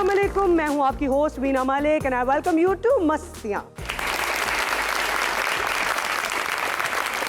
अस्सलामुअलैकुम, मैं हूं आपकी host Veena Malik and I welcome you to Mastiyaan.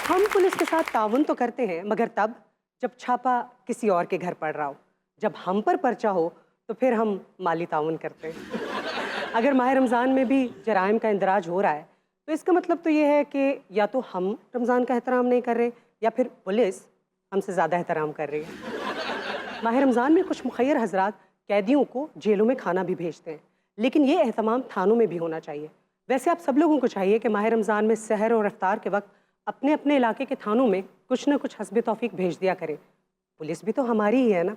हम पुलिस के साथ ताउन तो करते हैं, मगर तब जब छापा किसी और के घर पड़ रहा हो। जब हम पर पर्चा हो तो फिर हम माली ताउन करते हैं। अगर माह रमज़ान में भी जराइम का इंदराज हो रहा है तो इसका मतलब तो ये है कि या तो हम रमज़ान का एहतराम नहीं कर रहे या फिर पुलिस हमसे ज़्यादा एहतराम कर रही है। माह रमज़ान में कुछ मुखय्यर हजरात कैदियों को जेलों में खाना भी भेजते हैं, लेकिन ये एहतमाम थानों में भी होना चाहिए। वैसे आप सब लोगों को चाहिए कि माह रमज़ान में सहर और इफ्तार के वक्त अपने अपने इलाके के थानों में कुछ ना कुछ हस्बे तौफीक भेज दिया करें। पुलिस भी तो हमारी ही है ना,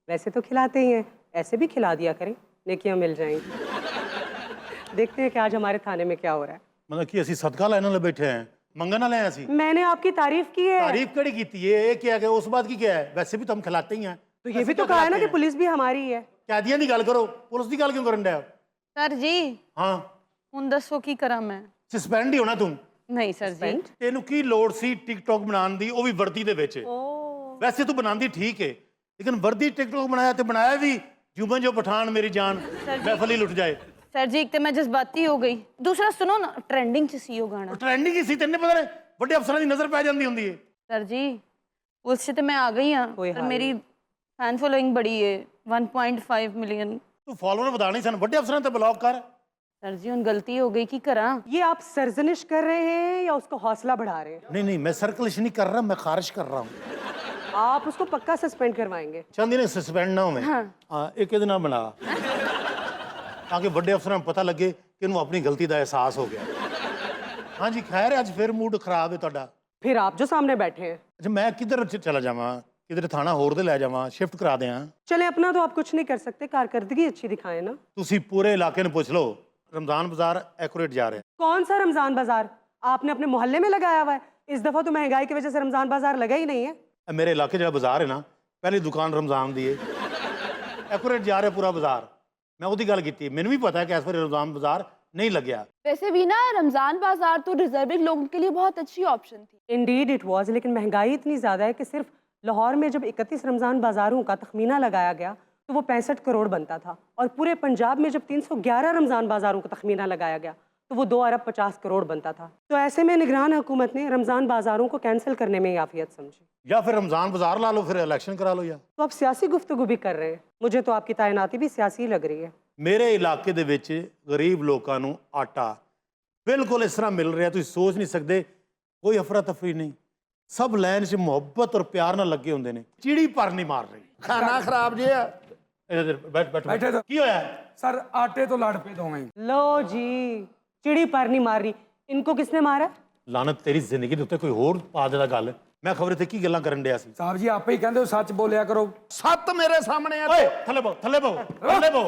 वैसे तो खिलाते ही हैं, ऐसे भी खिला दिया करें, नेकियां मिल जाएंगी। देखते हैं कि आज हमारे थाने में क्या हो रहा है। मतलब कि ਅਸੀਂ सदका ਲੈਣ वाले बैठे हैं, मंगन वाले हैं ਅਸੀਂ। मैंने आपकी तारीफ की है। तारीफ कड़ी की है, ये क्या है, उस बात की क्या है? वैसे भी तो हम खिलाते ही हैं। तो ये भी तो कहा है ना कि पुलिस भी हमारी ही है। कैदियां की गल करो, पुलिस की गल क्यों करन डे? सर जी हाँ ਹੁਣ ਦੱਸੋ ਕੀ ਕਰਾਂ ਮੈਂ? ਸਸਪੈਂਡ ਹੀ ਹੋਣਾ ਤੂੰ। ਨਹੀਂ ਸਰ ਜੀ। ਤੈਨੂੰ ਕੀ ਲੋੜ ਸੀ ਟਿਕਟੌਕ ਬਣਾਉਣ ਦੀ, ਉਹ ਵੀ ਵਰਦੀ ਦੇ ਵਿੱਚ। ਵੈਸੇ ਤੂੰ ਬਣਾਉਂਦੀ ਠੀਕ ਹੈ, ਲੇਕਿਨ ਵਰਦੀ ਟਿਕਟੌਕ ਬਣਾਇਆ ਤੇ ਬਣਾਇਆ ਵੀ ਜੁਬਨ ਜੋ ਪਠਾਨ ਮੇਰੀ ਜਾਨ महफल ही लुट जाए। सर जी एक तो मैं जज्बाती हो गई, दूसरा सुनो ना ट्रेंडिंग च सी वो गाना। ट्रेंडिंग ही सी, तैਨੂੰ पता है ਵੱਡੇ ਅਫਸਰਾਂ ਦੀ ਨਜ਼ਰ ਪੈ ਜਾਂਦੀ ਹੁੰਦੀ ਹੈ। सर जी पुलिस से तो मैं आ गई हाँ, पर मेरी फैन फॉलोइंग बड़ी है 1.5 मिलियन। ਤੂੰ ਫਾਲੋਅਰ ਵਧਾਣੇ ਸਨ, ਵੱਡੇ ਅਫਸਰਾਂ ਤੇ ਬਲੌਕ ਕਰ। सर जी उन गलती हो गई की करा। ये आप सरजनिश कर रहे हैं या उसको हौसला बढ़ा रहे हैं? नहीं नहीं, मैं सर्कलिश नहीं कर रहा, मैं खारिश कर रहा हूँ। आप उसको पक्का सस्पेंड करवाएंगे? चाहती ने सस्पेंड ना हो मैं। हाँ एक ਇਹਦੇ ਨਾਲ ਬਣਾ ताकि ਵੱਡੇ ਅਫਸਰਾਂ ਨੂੰ ਪਤਾ ਲੱਗੇ ਕਿ ਇਹਨੂੰ ਆਪਣੀ ਗਲਤੀ ਦਾ ਅਹਿਸਾਸ ਹੋ ਗਿਆ। हाँ जी खैर, ਅੱਜ ਫਿਰ मूड खराब है ਤੁਹਾਡਾ। फिर आप जो सामने बैठे हैं। अच्छा मैं किधर चला जावां, किधर थाना होर दे ले जावां, शिफ्ट करा दें? चले अपना तो आप कुछ नहीं कर सकते, कारकर्दगी अच्छी दिखाएं ना। ਤੁਸੀਂ पूरे इलाके ਨੂੰ ਪੁੱਛ ਲਓ, रमजान बाजार एक्यूरेट जा रहे हैं। कौन सा रमजान बाजार? आपने अपने मोहल्ले में लगाया हुआ है। इस दफा तो महंगाई की वजह से रमजान बाजार लगा ही नहीं है। मेरे इलाके जो बाजार है ना, पहली दुकान रमजान दी है, एक्यूरेट जा रहा है पूरा बाजार। मैं उसकी गल की, मैंने भी पता है कि इस बार रमजान बाजार नहीं लग्या। वैसे भी ना रमजान बाजार तो रिजर्विंग लोगों के लिए बहुत अच्छी ऑप्शन थी। इंडीड इट वाज, लेकिन महंगाई इतनी ज़्यादा है कि सिर्फ लाहौर में जब 31 रमज़ान बाज़ारों का तखमीना लगाया गया तो वो 65 करोड़ बनता था, और पूरे पंजाब में जब 311 रमज़ान बाज़ारों का तखमीना लगाया गया तो वो 2 अरब 50 करोड़ बनता था। तो ऐसे में निगरान हुकूमत ने रमज़ान बाज़ारों को कैंसिल करने में याफियत समझी। या फिर रमजान बाजार ला लो, फिर इलेक्शन करा लो। या तो आप सियासी गुफ्तगू भी कर रहे हैं। मुझे तो आपकी तैनाती भी सियासी ही लग रही है। मेरे इलाके ਦੇ ਵਿੱਚ ਗਰੀਬ ਲੋਕਾਂ ਨੂੰ ਆਟਾ ਬਿਲਕੁਲ ਇਸ ਤਰ੍ਹਾਂ ਮਿਲ ਰਿਹਾ, ਤੁਸੀਂ ਸੋਚ ਨਹੀਂ ਸਕਦੇ। ਕੋਈ ਅਫਰਾ ਤਫਰੀ ਨਹੀਂ, ਸਭ ਲਾਈਨ 'ਚ ਮੁਹੱਬਤ ਔਰ ਪਿਆਰ ਨਾਲ ਲੱਗੇ ਹੁੰਦੇ ਨੇ। ਚਿੜੀ ਪਰ ਨਹੀਂ ਮਾਰ ਰਹੀ। ਖਾਣਾ ਖਰਾਬ ਜਿਹਾ। ਬੈਠ ਬੈਠ बैठे तो ਕੀ ਹੋਇਆ? सर आटे तो लड़ पे दोवें। लो जी, चिड़ी पर नहीं मार रही, इनको किसने मारा? ਲਾਨਤ ਤੇਰੀ ਜ਼ਿੰਦਗੀ ਦੇ ਉੱਤੇ, ਕੋਈ ਹੋਰ ਪਾ ਦੇਦਾ ਗੱਲ। ਮੈਂ ਖਬਰ ਤੇ ਕੀ ਗੱਲਾਂ ਕਰਨ ਡਿਆ ਸੀ। साहब जी आप ही कहते हो सच बोलिया करो। ਸੱਤ ਮੇਰੇ ਸਾਹਮਣੇ ਆ। ਓਏ ਥੱਲੇ ਬੋ, ਥੱਲੇ ਬੋ, ਥੱਲੇ ਬੋ।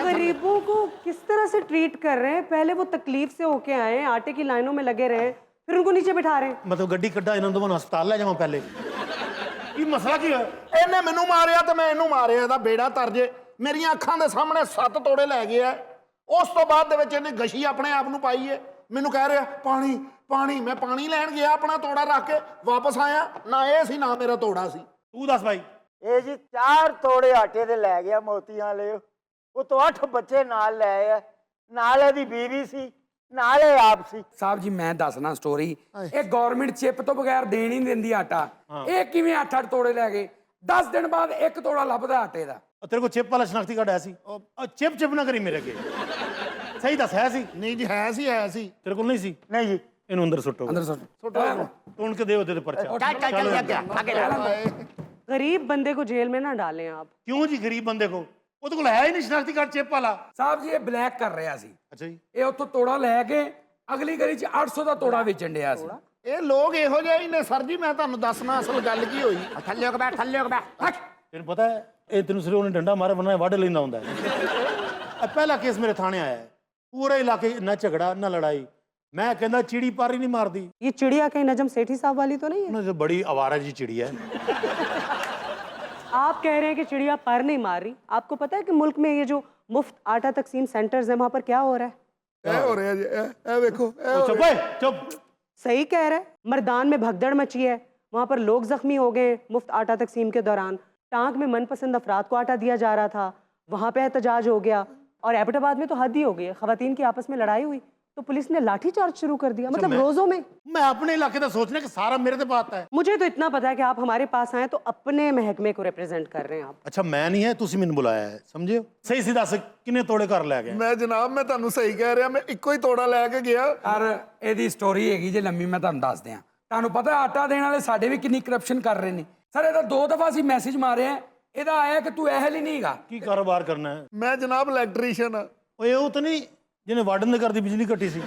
गरीबों को किस तरह से ट्रीट कर रहे हैं? पहले वो तकलीफ से होके आए हैं, आटे की लाइनों में लगे रहे हैं, फिर उनको नीचे बिठा रहे हैं। ਮਤਲਬ ਗੱਡੀ ਕੱਢਾ, ਇਹਨਾਂ ਦੋਵਾਂ ਨੂੰ ਹਸਪਤਾਲ ਲੈ ਜਾਵਾਂ ਪਹਿਲੇ? ਕੀ ਮਸਲਾ ਕੀ ਹੋਇਆ? ਇਹਨੇ ਮੈਨੂੰ ਮਾਰਿਆ ਤੇ ਮੈਂ ਇਹਨੂੰ ਮਾਰਿਆ, ਇਹਦਾ ਬੇੜਾ ਤਰਜੇ। ਮੇਰੀਆਂ ਅੱਖਾਂ ਦੇ ਸਾਹਮਣੇ 7 ਤੋੜੇ ਲੈ ਗਿਆ। ਉਸ ਤੋਂ ਬਾਅਦ ਦੇ ਵਿੱਚ ਇਹਨੇ ਗਸ਼ੀ ਆਪਣੇ ਆਪ ਨੂੰ ਪਾਈ ਹੈ। ਮੈਨੂੰ ਕਹਿ ਰਿਹਾ ਪਾਣੀ ਪਾਣੀ। ਮੈਂ ਪਾਣੀ ਲੈਣ ਗਿਆ, ਆਪਣਾ ਤੋੜਾ ਰੱਖ ਕੇ ਵਾਪਸ ਆਇਆ, ਨਾ ਇਹ ਸੀ ਨਾ ਮੇਰਾ ਤੋੜਾ ਸੀ। ਤੂੰ ਦੱਸ ਭਾਈ। ਇਹ ਜੀ 4 ਤੋੜੇ ਆਟੇ ਦੇ ਲੈ ਗਿਆ ਮੋਤੀਆਂ ਵਾਲੇ। ਉਹ ਤੋਂ 8 ਬੱਚੇ ਨਾਲ ਲੈ ਆਇਆ, ਨਾਲ ਇਹਦੀ ਬੀਵੀ ਸੀ, ਨਾਲ ਇਹ ਆਪ ਸੀ। साहब जी मैं दसना स्टोरी। ਇਹ ਗਵਰਨਮੈਂਟ ਚਿਪ ਤੋਂ ਬਗੈਰ ਦੇਣ ਹੀ ਨਹੀਂ ਦਿੰਦੀ ਆਟਾ। ਇਹ ਕਿਵੇਂ 8-8 ਤੋੜੇ ਲੈ ਗਏ? 10 ਦਿਨ ਬਾਅਦ ਇੱਕ ਤੋੜਾ ਲੱਭਦਾ ਆਟੇ ਦਾ। ਤੇਰੇ ਕੋਲ ਚਿਪ ਵਾਲਾ ਸ਼ਨਾਖਤੀ ਕਾਰਡ ਹੈ ਸੀ? ਚਿਪ ਚਿਪ ਨਾ ਕਰੀ ਮੇਰੇ ਅੱਗੇ, ਸਹੀ ਦੱਸ। ਹੈ ਸੀ? ਨਹੀਂ ਜੀ ਹੈ ਸੀ, ਹੈ ਸੀ। ਤੇਰੇ ਕੋਲ ਨਹੀਂ ਸੀ? ਨਹੀਂ ਜੀ। ਇਹਨੂੰ ਅੰਦਰ ਸੁੱਟੋ, अंदर सुट। ਤੋੜ ਕੇ ਦੇ ਉਹਦੇ ਤੇ ਪਰਚਾ। गरीब बंदे को जेल में ना डालें आप। ਕਿਉਂ ਜੀ? ਗਰੀਬ ਬੰਦੇ ਕੋ ਉਹਦੇ ਕੋਲ ਹੈ ਹੀ ਨਹੀਂ ਸ਼ਨਾਖਤੀ ਕਾਰਡ ਚਿਪ ਵਾਲਾ। साहब जी ये ब्लैक कर रहा ਸੀ। ਅੱਛਾ ਜੀ। ਇਹ ਉੱਥੋਂ ਤੋੜਾ ਲੈ ਕੇ ਅਗਲੀ ਗਲੀ 'ਚ 800 ਦਾ ਤੋੜਾ ਵੇਚਣ ਡਿਆ ਸੀ। ਇਹ ਲੋਕ ਇਹੋ ਜਿਹੇ ਹੀ ਨੇ ਸਰ ਜੀ। ਮੈਂ ਤੁਹਾਨੂੰ ਦੱਸਣਾ ਅਸਲ ਗੱਲ ਕੀ ਹੋਈ। ਥੱਲੇ ਹੋ ਕੇ ਬੈਠ, ਥੱਲੇ ਹੋ ਕੇ ਬੈਠ। ਤੈਨੂੰ ਪਤਾ ਹੈ ਇਹ ਤੈਨੂੰ ਸਿਰੇ ਉਹਨੇ ਡੰਡਾ ਮਾਰੇ ਵਰਨਾ ਵੱਢ ਲੈਂਦਾ ਹੁੰਦਾ ਹੈ। ਇਹ ਪਹਿਲਾ ਕੇਸ ਮੇਰੇ ਥਾਣੇ ਆਇਆ ਹੈ। ਪੂਰੇ ਇਲਾਕੇ ਨਾ ਝਗੜਾ ਨਾ ਲੜਾਈ। ਮੈਂ ਕਹਿੰਦਾ ਚਿੜੀ ਪਰ ਹੀ ਨਹੀਂ ਮਾਰਦੀ। ये चिड़िया कहीं नजम सेठी साहब वाली तो नहीं है? ਉਹਨਾਂ ਦੀ ਬੜੀ ਆਵਾਰਾ ਜੀ ਚਿੜੀ ਹੈ। आप कह रहे हैं कि चिड़िया पर नहीं मार रही। आपको पता है कि मुल्क में ये जो मुफ्त आटा तकसीम सेंटर्स हैं, वहाँ पर क्या हो रहा है? ਇਹ ਹੋ ਰਿਹਾ ਜੀ, ਇਹ ਵੇਖੋ। चुप है, चुप। सही कह रहा है। मर्दान में भगदड़ मची है, वहाँ पर लोग जख्मी हो गए मुफ्त आटा तकसीम के दौरान। टांक में मनपसंद अफराद को आटा दिया जा रहा था, वहाँ पे एहतजाज हो गया, और एबटाबाद में तो हद ही हो गई है, खवातीन की आपस में लड़ाई हुई तो पुलिस ने लाठीचार्ज शुरू कर दिया, मतलब रोजों में। मैं अपने इलाके का सोचना कि सारा मेरे ते पाता है। मुझे तो इतना पता है कि आप हमारे पास आए तो अपने महकमे को रिप्रेजेंट कर रहे हैं आप। ਅੱਛਾ ਮੈਂ ਨਹੀਂ ਹੈ, ਤੁਸੀਂ ਮੈਨੂੰ ਬੁਲਾਇਆ ਹੈ, ਸਮਝੇ ਹੋ? ਸਹੀ ਸੀ ਦੱਸ ਕਿੰਨੇ ਤੋੜੇ ਘਰ ਲੈ ਗਏ? ਮੈਂ ਜਨਾਬ ਮੈਂ ਤੁਹਾਨੂੰ ਸਹੀ ਕਹਿ ਰਿਹਾ, ਮੈਂ ਇੱਕੋ ਹੀ ਤੋੜਾ ਲੈ ਕੇ ਗਿਆ। ਔਰ ਇਹਦੀ ਸਟੋਰੀ ਹੈਗੀ ਜੇ ਲੰਮੀ, ਮੈਂ ਤੁਹਾਨੂੰ ਦੱਸ ਦਿਆਂ। ਤੁਹਾਨੂੰ ਪਤਾ ਆਟਾ ਦੇਣ ਵਾਲੇ ਸਾਡੇ ਵੀ ਕਿੰਨੀ ਕਰਪਸ਼ਨ ਕਰ ਰਹੇ ਨੇ ਸਰ। ਇਹਦਾ 2 ਦਫਾ ਅਸੀਂ ਮੈਸੇਜ ਮਾਰਿਆ, ਇਹਦਾ ਆਇਆ ਕਿ ਤੂੰ ਇਹਲ ਹੀ ਨਹੀਂਗਾ। ਕੀ ਕਾਰੋਬਾਰ ਕਰਨਾ ਹੈ? ਮੈਂ ਜਨਾਬ ਇਲੈਕਟ੍ਰੀਸ਼ੀਅਨ ਆ। ਓਏ ਉਹ ਤਾਂ ਨਹੀਂ ਜਿਹਨੇ ਵਾਰਡਨ ਦੇ ਘਰ ਦੀ ਬਿਜਲੀ ਕੱਟੀ ਸੀ?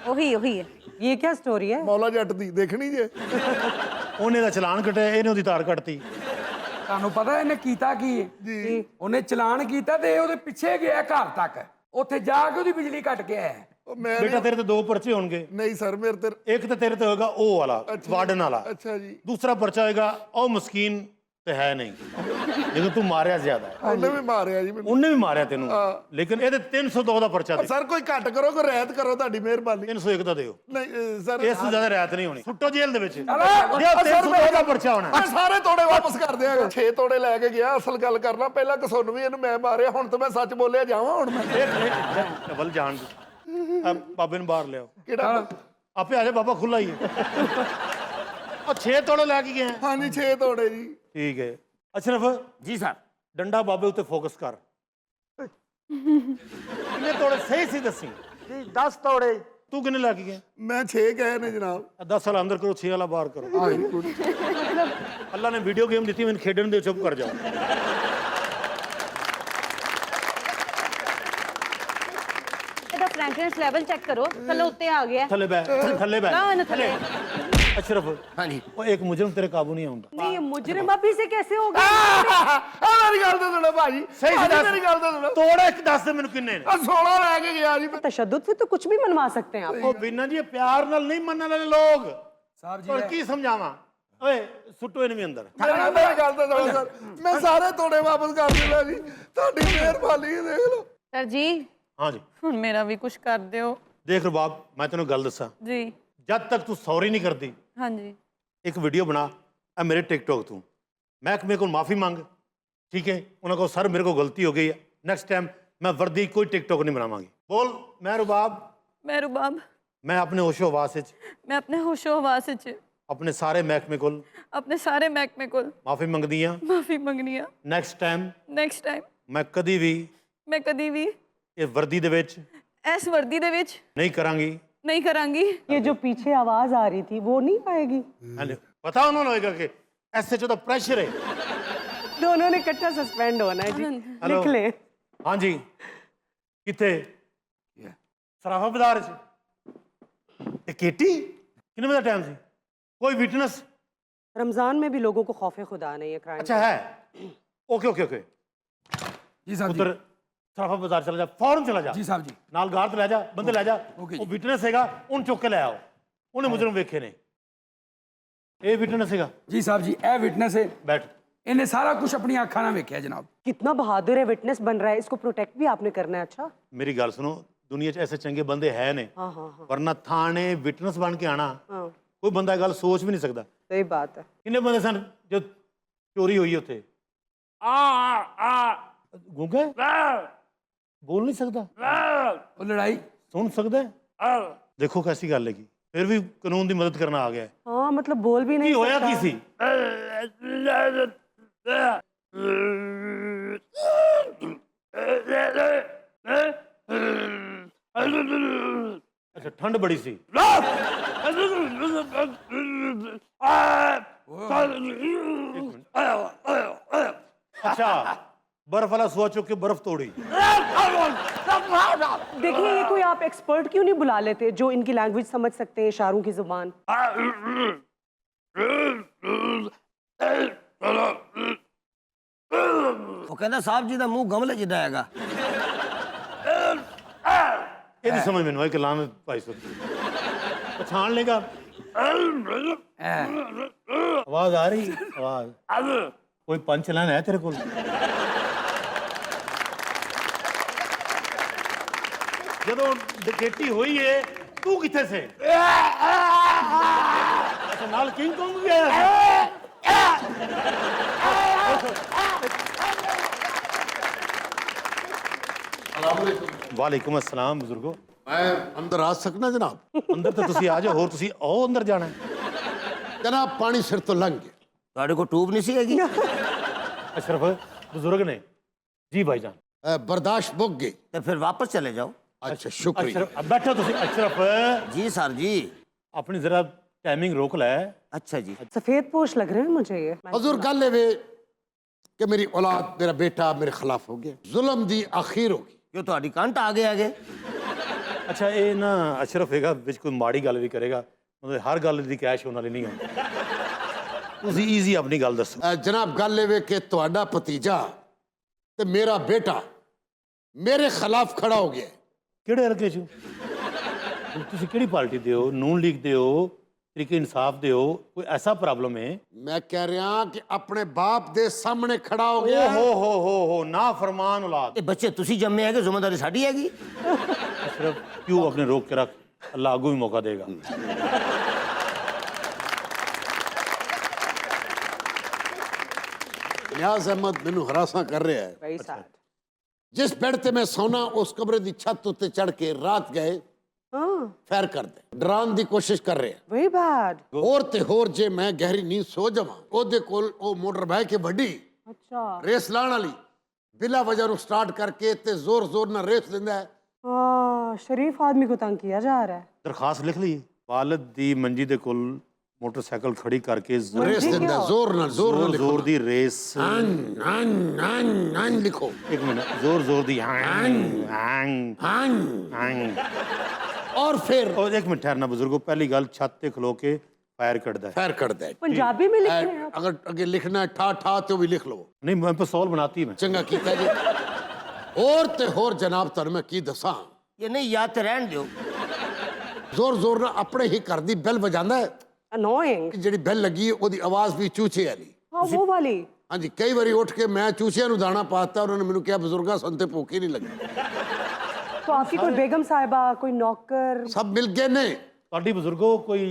ਉਹੀ ਹੈ। ये क्या स्टोरी है? ਮੌਲਾ ਜੱਟ ਦੀ ਦੇਖਣੀ ਜੇ। ਉਹਨੇ ਦਾ ਚਲਾਨ ਕੱਟਿਆ, ਇਹਨੇ ਉਹਦੀ ਤਾਰ ਕੱਟਤੀ। ਤੁਹਾਨੂੰ ਪਤਾ ਇਹਨੇ ਕੀਤਾ ਕੀ ਹੈ ਜੀ? ਉਹਨੇ ਚਲਾਨ ਕੀਤਾ ਤੇ ਉਹਦੇ ਪਿੱਛੇ ਗਿਆ ਘਰ ਤੱਕ, ਉੱਥੇ ਜਾ ਕੇ ਉਹਦੀ ਬਿਜਲੀ ਕੱਟ ਕੇ ਆਇਆ। ਉਹ ਮੈਂ ਬੇਟਾ ਤੇਰੇ ਤੇ 2 ਪਰਚੇ ਹੋਣਗੇ। ਨਹੀਂ ਸਰ, ਮੇਰੇ ਤੇ ਇੱਕ ਤਾਂ ਤੇਰੇ ਤੇ ਹੋਏਗਾ ਉਹ ਵਾਲਾ ਵਾਰਡਨ ਵਾਲਾ, ਅੱਛਾ ਜੀ। ਦੂਸਰਾ ਪਰਚਾ ਹੋਏਗਾ ਉਹ ਮਸਕੀਨ ਤੇ ਹੈ ਨਹੀਂ, ਜਦੋਂ ਤੂੰ ਮਾਰਿਆ ਜ਼ਿਆਦਾ ਹੈ। ਉਹਨੇ ਵੀ ਮਾਰਿਆ ਜੀ ਮੈਨੂੰ। ਉਹਨੇ ਵੀ ਮਾਰਿਆ ਤੈਨੂੰ, ਲੇਕਿਨ ਇਹਦੇ 302 ਦਾ ਪਰਚਾ ਦੇ। ਸਰ ਕੋਈ ਘੱਟ ਕਰੋ, ਕੋਈ ਰਿਆਇਤ ਕਰੋ, ਤੁਹਾਡੀ ਮਿਹਰਬਾਨੀ। 301 ਦਾ ਦਿਓ, ਨਹੀਂ ਸਰ, ਇਸ ਤੋਂ ਜ਼ਿਆਦਾ ਰਿਆਇਤ ਨਹੀਂ ਹੋਣੀ। ਸੁੱਟੋ ਜੇਲ੍ਹ ਦੇ ਵਿੱਚ, ਸਰ, 302 ਦਾ ਪਰਚਾ ਹੋਣਾ। ਆ ਸਾਰੇ ਤੋੜੇ ਵਾਪਸ ਕਰ ਦਿਆਂਗਾ। 6 ਤੋੜੇ ਲੈ ਕੇ ਗਿਆ। ਅਸਲ ਗੱਲ ਕਰਨਾ, ਪਹਿਲਾਂ ਕਸੋਨ ਵੀ ਇਹਨੂੰ ਮੈਂ ਮਾਰਿਆ, ਹੁਣ ਤਾਂ ਮੈਂ ਸੱਚ ਬੋਲਿਆ ਜਾਵਾਂ। ਹੁਣ ਮੈਂ ਡਬਲ ਜਾਣ ਦੀ। ਬਾਬੇ ਨੂੰ ਬਾਹਰ ਲਿਆਓ। ਕਿਹੜਾ? ਆਪੇ ਆ ਜਾ, ਬਾਬਾ ਖੁੱਲਾ ਹੀ ਹੈ। ਉਹ 6 ਤੋੜੇ ਲੈ ਕੇ ਗਏ। ਹਾਂਜੀ 6 ਤੋੜੇ ਜੀ। ਠੀਕ ਹੈ ਅਸ਼ਰਫ ਜੀ ਸਰ। ਡੰਡਾ ਬਾਬੇ ਉੱਤੇ ਫੋਕਸ ਕਰ। ਕਿੰਨੇ ਤੋੜੇ ਸਹੀ ਸੀ ਦੱਸੀ? ਜੀ 10 ਤੋੜੇ। ਤੂੰ ਕਿੰਨੇ ਲੈ ਕੇ ਗਿਆ? ਮੈਂ 6 ਕਹੇ ਨੇ ਜਨਾਬ। 10 ਸਾਲ ਅੰਦਰ ਕਰੋ, 6 ਵਾਲਾ ਬਾਹਰ ਕਰੋ। ਅੱਲਾ ਨੇ ਵੀਡੀਓ ਗੇਮ ਦਿੱਤੀ, ਮੈਨੂੰ ਖੇਡਣ ਦੇ, ਚੁੱਪ ਕਰ ਜਾਓ। ਇਹਦਾ ਫ੍ਰੈਂਕਨੈਸ ਲੈਵਲ ਚੈੱਕ ਕਰੋ, ਥੱਲੇ ਉੱਤੇ ਆ ਗਿਆ। ਥੱਲੇ ਬੈ, ਥੱਲੇ ਬੈ। ਨਾ ਇਹਨੂੰ ਥੱਲੇ। अशरफ हाँ जी, वो एक मुजरिम तेरे काबू नहीं आऊंगा। नहीं, ये मुजरिम अभी से कैसे हो गया? ਮੇਰੀ ਗੱਲ ਤਾਂ ਸੁਣੋ ਭਾਜੀ। सही से दस। ਮੇਰੀ ਗੱਲ ਤਾਂ ਸੁਣੋ। तोड़े 10 दे मेनू किन्ने ने? 16 ਲੈ ਕੇ ਗਿਆ ਜੀ। तशद्दुद से तो कुछ भी मनवा सकते हैं आप। ओ बिना जी प्यार नाल नहीं मनने वाले लोग। साहब और की समझावा? ओए सुट्टो इनमें अंदर। ਮੇਰੀ ਗੱਲ ਤਾਂ ਸੁਣੋ ਸਰ, ਮੈਂ ਸਾਰੇ ਤੋੜੇ ਵਾਪਸ ਕਰ ਦਿੰਦਾ ਜੀ, ਤੁਹਾਡੀ ਮਿਹਰਬਾਨੀ ਹੈ, ਦੇਖ ਲਓ। ਸਰ ਜੀ हाँ जी ਹੁਣ ਮੇਰਾ ਵੀ ਕੁਝ ਕਰ ਦਿਓ देख रबाब, मैं तेन गल दसा, ਜੀ। जब तक तू सॉरी नहीं करती, ਹਾਂਜੀ एक वीडियो बना आ मेरे टिकटॉक तू, महकमे को माफ़ी मांग, ठीक है? उन्होंने कहा सर मेरे को गलती हो गई है, नेक्स्ट टाइम मैं वर्दी कोई टिकटॉक नहीं बनावांगी। बोल मैं रुबाब, ਮੈਂ ਰੁਬਾਬ, मैं अपने होशो हवास विच ਮੈਂ ਆਪਣੇ ਹੋਸ਼ੋ ਹਵਾਸ ਵਿੱਚ अपने सारे महकमे को ਆਪਣੇ ਸਾਰੇ ਮਹਿਕਮੇ ਕੋਲ माफ़ी मंगदी हाँ। ਮਾਫੀ ਮੰਗਣੀ ਆ। नेक्स्ट टाइम ਨੈਕਸਟ ਟਾਈਮ मैं कदी भी ਮੈਂ ਕਦੀ ਵੀ ये वर्दी दे विच ਇਸ ਵਰਦੀ ਦੇ ਵਿੱਚ नहीं करांगी। ਨਹੀਂ ਕਰਾਂਗੀ। ये जो पीछे आवाज आ रही थी वो नहीं आएगी? हाले, पता उन्होंने होएगा कि ऐसे जो प्रेशर है। दोनों ने इकट्ठा सस्पेंड होना है जी। हेलो। लिख ले। हाँ जी, किथे? सराफा बाजार च। केटी कितने बजे टाइम सी? कोई विटनेस? रमजान में भी लोगों को खौफ खुदा नहीं है क्राइम। अच्छा है, ओके ओके ओके। जी साहब उधर सराफा बाजार चला जा, फौरन चला जा। जी साहब जी। नाल गार्ड ले जा, बंदे ले जा। ओके वो विटनेस हैगा, उन चुक के ले आओ। उन्हें मुजरम वेखे ने। ये विटनेस हैगा, जी साहब जी, ਇਹ ਵਿਟਨੈਸ ਹੈ। बैठ। ਇਹਨੇ ਸਾਰਾ ਕੁਝ ਆਪਣੀਆਂ ਅੱਖਾਂ ਨਾਲ ਵੇਖਿਆ ਜਨਾਬ। कितना बहादुर है, विटनेस बन रहा है, इसको प्रोटेक्ट भी आपने करना है। अच्छा मेरी गल सुनो, दुनिया च ऐसे चंगे बंदे है ने, हाँ हाँ हाँ वरना थाने विटनेस बन के आना हाँ, कोई बंदा गल सोच भी नहीं सकता। सही बात है। किन्ने बंदे सन जो चोरी हुई उत्थे? गूंगा है? बोल नहीं सकता, ਉਹ ਲੜਾਈ सुन सकता है। देखो कैसी गल है, फिर भी कानून की मदद करना आ गया है। हाँ मतलब बोल भी की नहीं होया की सकता। सी? अच्छा ठंड बड़ी सी। अच्छा बर्फ वाला सुआ चुक के बर्फ तोड़ी। देखिए ये कोई आप एक्सपर्ट क्यों नहीं बुला लेते जो इनकी लैंग्वेज समझ सकते हैं, इशारों की जुबान? ਉਹ ਕਹਿੰਦਾ ਸਾਹਿਬ ਜੀ ਦਾ ਮੂੰਹ ਗਮਲੇ ਜਿੱਡਾ ਹੈਗਾ। ये नहीं समझ में नहीं कि लानत भाई सकती पछाण लेगा। आवाज आ रही, आवाज कोई पंच लाइन है तेरे को? ਜਦੋਂ ਡਕੈਤੀ ਹੋਈ ਏ ਤੂੰ ਕਿੱਥੇ ਸੇ? ਅੱਛਾ ਨਾਲ ਕਿੰਗ ਕੌਂਗ ਵੀ ਆਇਆ ਸੀ? ਵਾਲੇਕੁਮ ਅਸਲਾਮ ਬਜ਼ੁਰਗੋ। मैं अंदर आ सकना जनाब? ਅੰਦਰ ਤਾਂ ਤੁਸੀਂ ਆ ਜਾਓ, ਹੋਰ ਤੁਸੀਂ ਆਓ ਅੰਦਰ ਜਾਣਾ ਹੈ। जनाब पानी सिर तो लंघ गया। ਤੁਹਾਡੇ ਕੋਲ ਟੂਬ ਨਹੀਂ ਸੀ ਹੈਗੀ? ਅਸ਼ਰਫ ਬਜ਼ੁਰਗ ਨੇ ਜੀ ਭਾਈਜਾਨ। बर्दाश्त बुक गई। ਤੇ ਫਿਰ ਵਾਪਸ ਚਲੇ ਜਾਓ। अच्छा शुक्रिया। ਅਸ਼ਰਫ अब बैठो ਤੁਸੀਂ। अशरफ ਜੀ ਸਰ ਜੀ। अपनी जरा टाइमिंग रोक लै। ਅੱਛਾ ਜੀ। सफेद पोश लग रहे हैं मुझे ये। हजूर गल वे कि मेरी औलाद मेरा बेटा मेरे खिलाफ हो गया, जुल्म दी आखिर होगी। ਜੋ ਤੁਹਾਡੀ ਕੰਟ ਆ ਗਏ ਹੈਗੇ। ਅੱਛਾ ਇਹ ਨਾ ਅਸ਼ਰਫ ਹੈਗਾ ਵਿੱਚ ਕੋਈ ਮਾੜੀ ਗੱਲ ਵੀ ਕਰੇਗਾ, ਮਤਲਬ ਹਰ ਗੱਲ ਦੀ ਕੈਸ਼ ਹੋਣ ਵਾਲੀ ਨਹੀਂ ਹੁੰਦੀ। ਤੁਸੀਂ ਈਜ਼ੀ ਆਪਣੀ ਗੱਲ ਦੱਸੋ। जनाब गल वे कि तुहाडा भतीजा ते मेरा बेटा मेरे खिलाफ खड़ा हो गया। ਕਿਹੜੇ ਹਲਕੇ 'ਚ ਤੁਸੀਂ ਕਿਹੜੀ ਪਾਰਟੀ ਦੇ ਹੋ? ਨੂਨ ਲੀਗ ਦੇ ਹੋ, ਤਰੀਕੇ ਇਨਸਾਫ ਦੇ ਹੋ? ਕੋਈ ਐਸਾ ਪ੍ਰੋਬਲਮ ਹੈ? मैं कह रहा कि अपने बाप दे सामने खड़ा हो गया। ਹੋ ਨਾ फरमान औलाद। ਇਹ ਬੱਚੇ ਤੁਸੀਂ ਜੰਮੇ ਹੈਗੇ, ਜ਼ਿੰਮੇਵਾਰੀ ਸਾਡੀ ਹੈਗੀ। अशरफ क्यों अपने रोक के रख, अल्लाह आगू भी मौका देगा। नियाज अहमद मैनू हरासा कर रहा है। Very sad. जिस बेड ते मैं सोना उस कमरे की छत उत्ते चढ़ के रात गए हाँ, फैर कर दे, डराने की कोशिश कर रहे हैं। very bad. होर ते होर जे मैं गहरी नींद सो जावां, ओदे कोल ओ मोटर बह के वड्डी अच्छा। रेस लाण वाली बिला वजह ਨੂੰ स्टार्ट करके ते जोर जोर ਨਾਲ रेस ਦਿੰਦਾ ਹੈ। हाँ, शरीफ आदमी को तंग किया जा रहा है। दरखास्त लिख ली। वालिद दी मंजी दे कोल मोटरसाइकिल खड़ी करके रेस दिंदा है, जोर ਨਾਲ जोर दी रेस। लिखो। एक मिनट, जोर दी और फिर और एक मिनट ठहरना बुजुर्गो, पहली गल छत ते खलो के फायर कटदा है। फैर कर दे। पंजाबी में लिख रहे हैं आप? अगर अगे लिखना है ठा ठा तो भी लिख लो। नहीं मैं पिस्तौल बनाती मैं। चंगा कीता जी। और ते होर जनाब ਤੁਹਾਨੂੰ ਮੈਂ ਕੀ ਦੱਸਾਂ, ਇਹ ਨਹੀਂ ਯਾਦ ਤੇ ਰਹਿਣ ਦਿਓ। ਜ਼ੋਰ ਜ਼ੋਰ ਨਾਲ ਆਪਣੇ ਹੀ ਘਰ ਦੀ ਬੈਲ ਵਜਾਉਂਦਾ ਹੈ। Annoying. ਜਿਹੜੀ ਬੈਲ ਲੱਗੀ ਹੈ ਉਹਦੀ ਆਵਾਜ਼ ਵੀ ਚੂਚੇ ਵਾਲੀ। हाँ, वो वाली। ਹਾਂਜੀ ਕਈ ਵਾਰੀ ਉੱਠ ਕੇ ਮੈਂ ਚੂਚਿਆਂ ਨੂੰ ਦਾਣਾ ਪਾਤਾ, ਉਹਨਾਂ ਨੇ ਮੈਨੂੰ ਕਿਹਾ ਬਜ਼ੁਰਗਾ ਸਾਨੂੰ ਤੇ ਭੁੱਖ ਹੀ ਨਹੀਂ ਲੱਗੀ। तो आपकी कोई बेगम साहिबा, कोई नौकर? ਸਭ ਮਿਲ ਗਏ ਨੇ। ਤੁਹਾਡੀ ਬਜ਼ੁਰਗੋ ਕੋਈ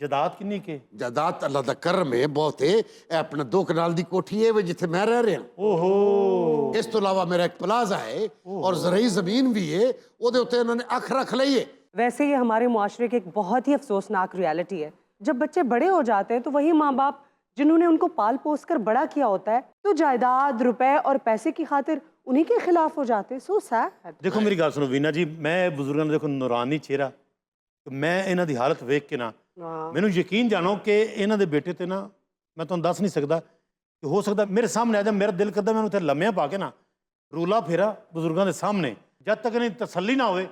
ਜਾਇਦਾਦ ਕਿੰਨੀ ਕੇ? ਜਾਇਦਾਦ ਅੱਲਾ ਦਾ ਕਰਮ ਹੈ ਬਹੁਤ ਹੈ। ਇਹ ਆਪਣਾ 2 ਕਨਾਲ ਦੀ ਕੋਠੀ ਹੈ ਜਿੱਥੇ ਮੈਂ ਰਹਿ ਰਿਹਾ। ਓਹੋ। ਇਸ ਤੋਂ ਇਲਾਵਾ ਮੇਰਾ ਇੱਕ ਪਲਾਜ਼ਾ ਹੈ ਔਰ ਜ਼ਰਈ ਜ਼ਮੀਨ ਵੀ ਹੈ, ਉਹਦੇ ਉੱਤੇ ਉਹਨਾਂ ਨੇ ਅੱਖ ਰੱਖ ਲਈ ਹੈ। वैसे ये हमारे मुआशरे की एक बहुत ही अफसोसनाक रियलिटी है। जब बच्चे बड़े हो जाते हैं तो वही माँ बाप जिन्होंने उनको पाल पोस कर बड़ा किया होता है तो जायदाद, रुपए और पैसे की खातिर उन्हीं के खिलाफ हो जाते हैं। So sad. देखो मेरी गल सुनो वीना जी, मैं बुजुर्गों ने देखो नूरानी चेहरा, मैं इन्हां दी हालत वेख के ना मैनू यकीन जानो कि इन्हां दे बेटे ते ना मैं तुहानूं दस नहीं सकदा कि हो सकदा मेरे सामने आ जाए, मेरा दिल करदा मैं उत्थे लम्मिया पा के ना रूला फेरा बुजुर्गों के सामने, जब तक इन्हें तसल्ली ना होवे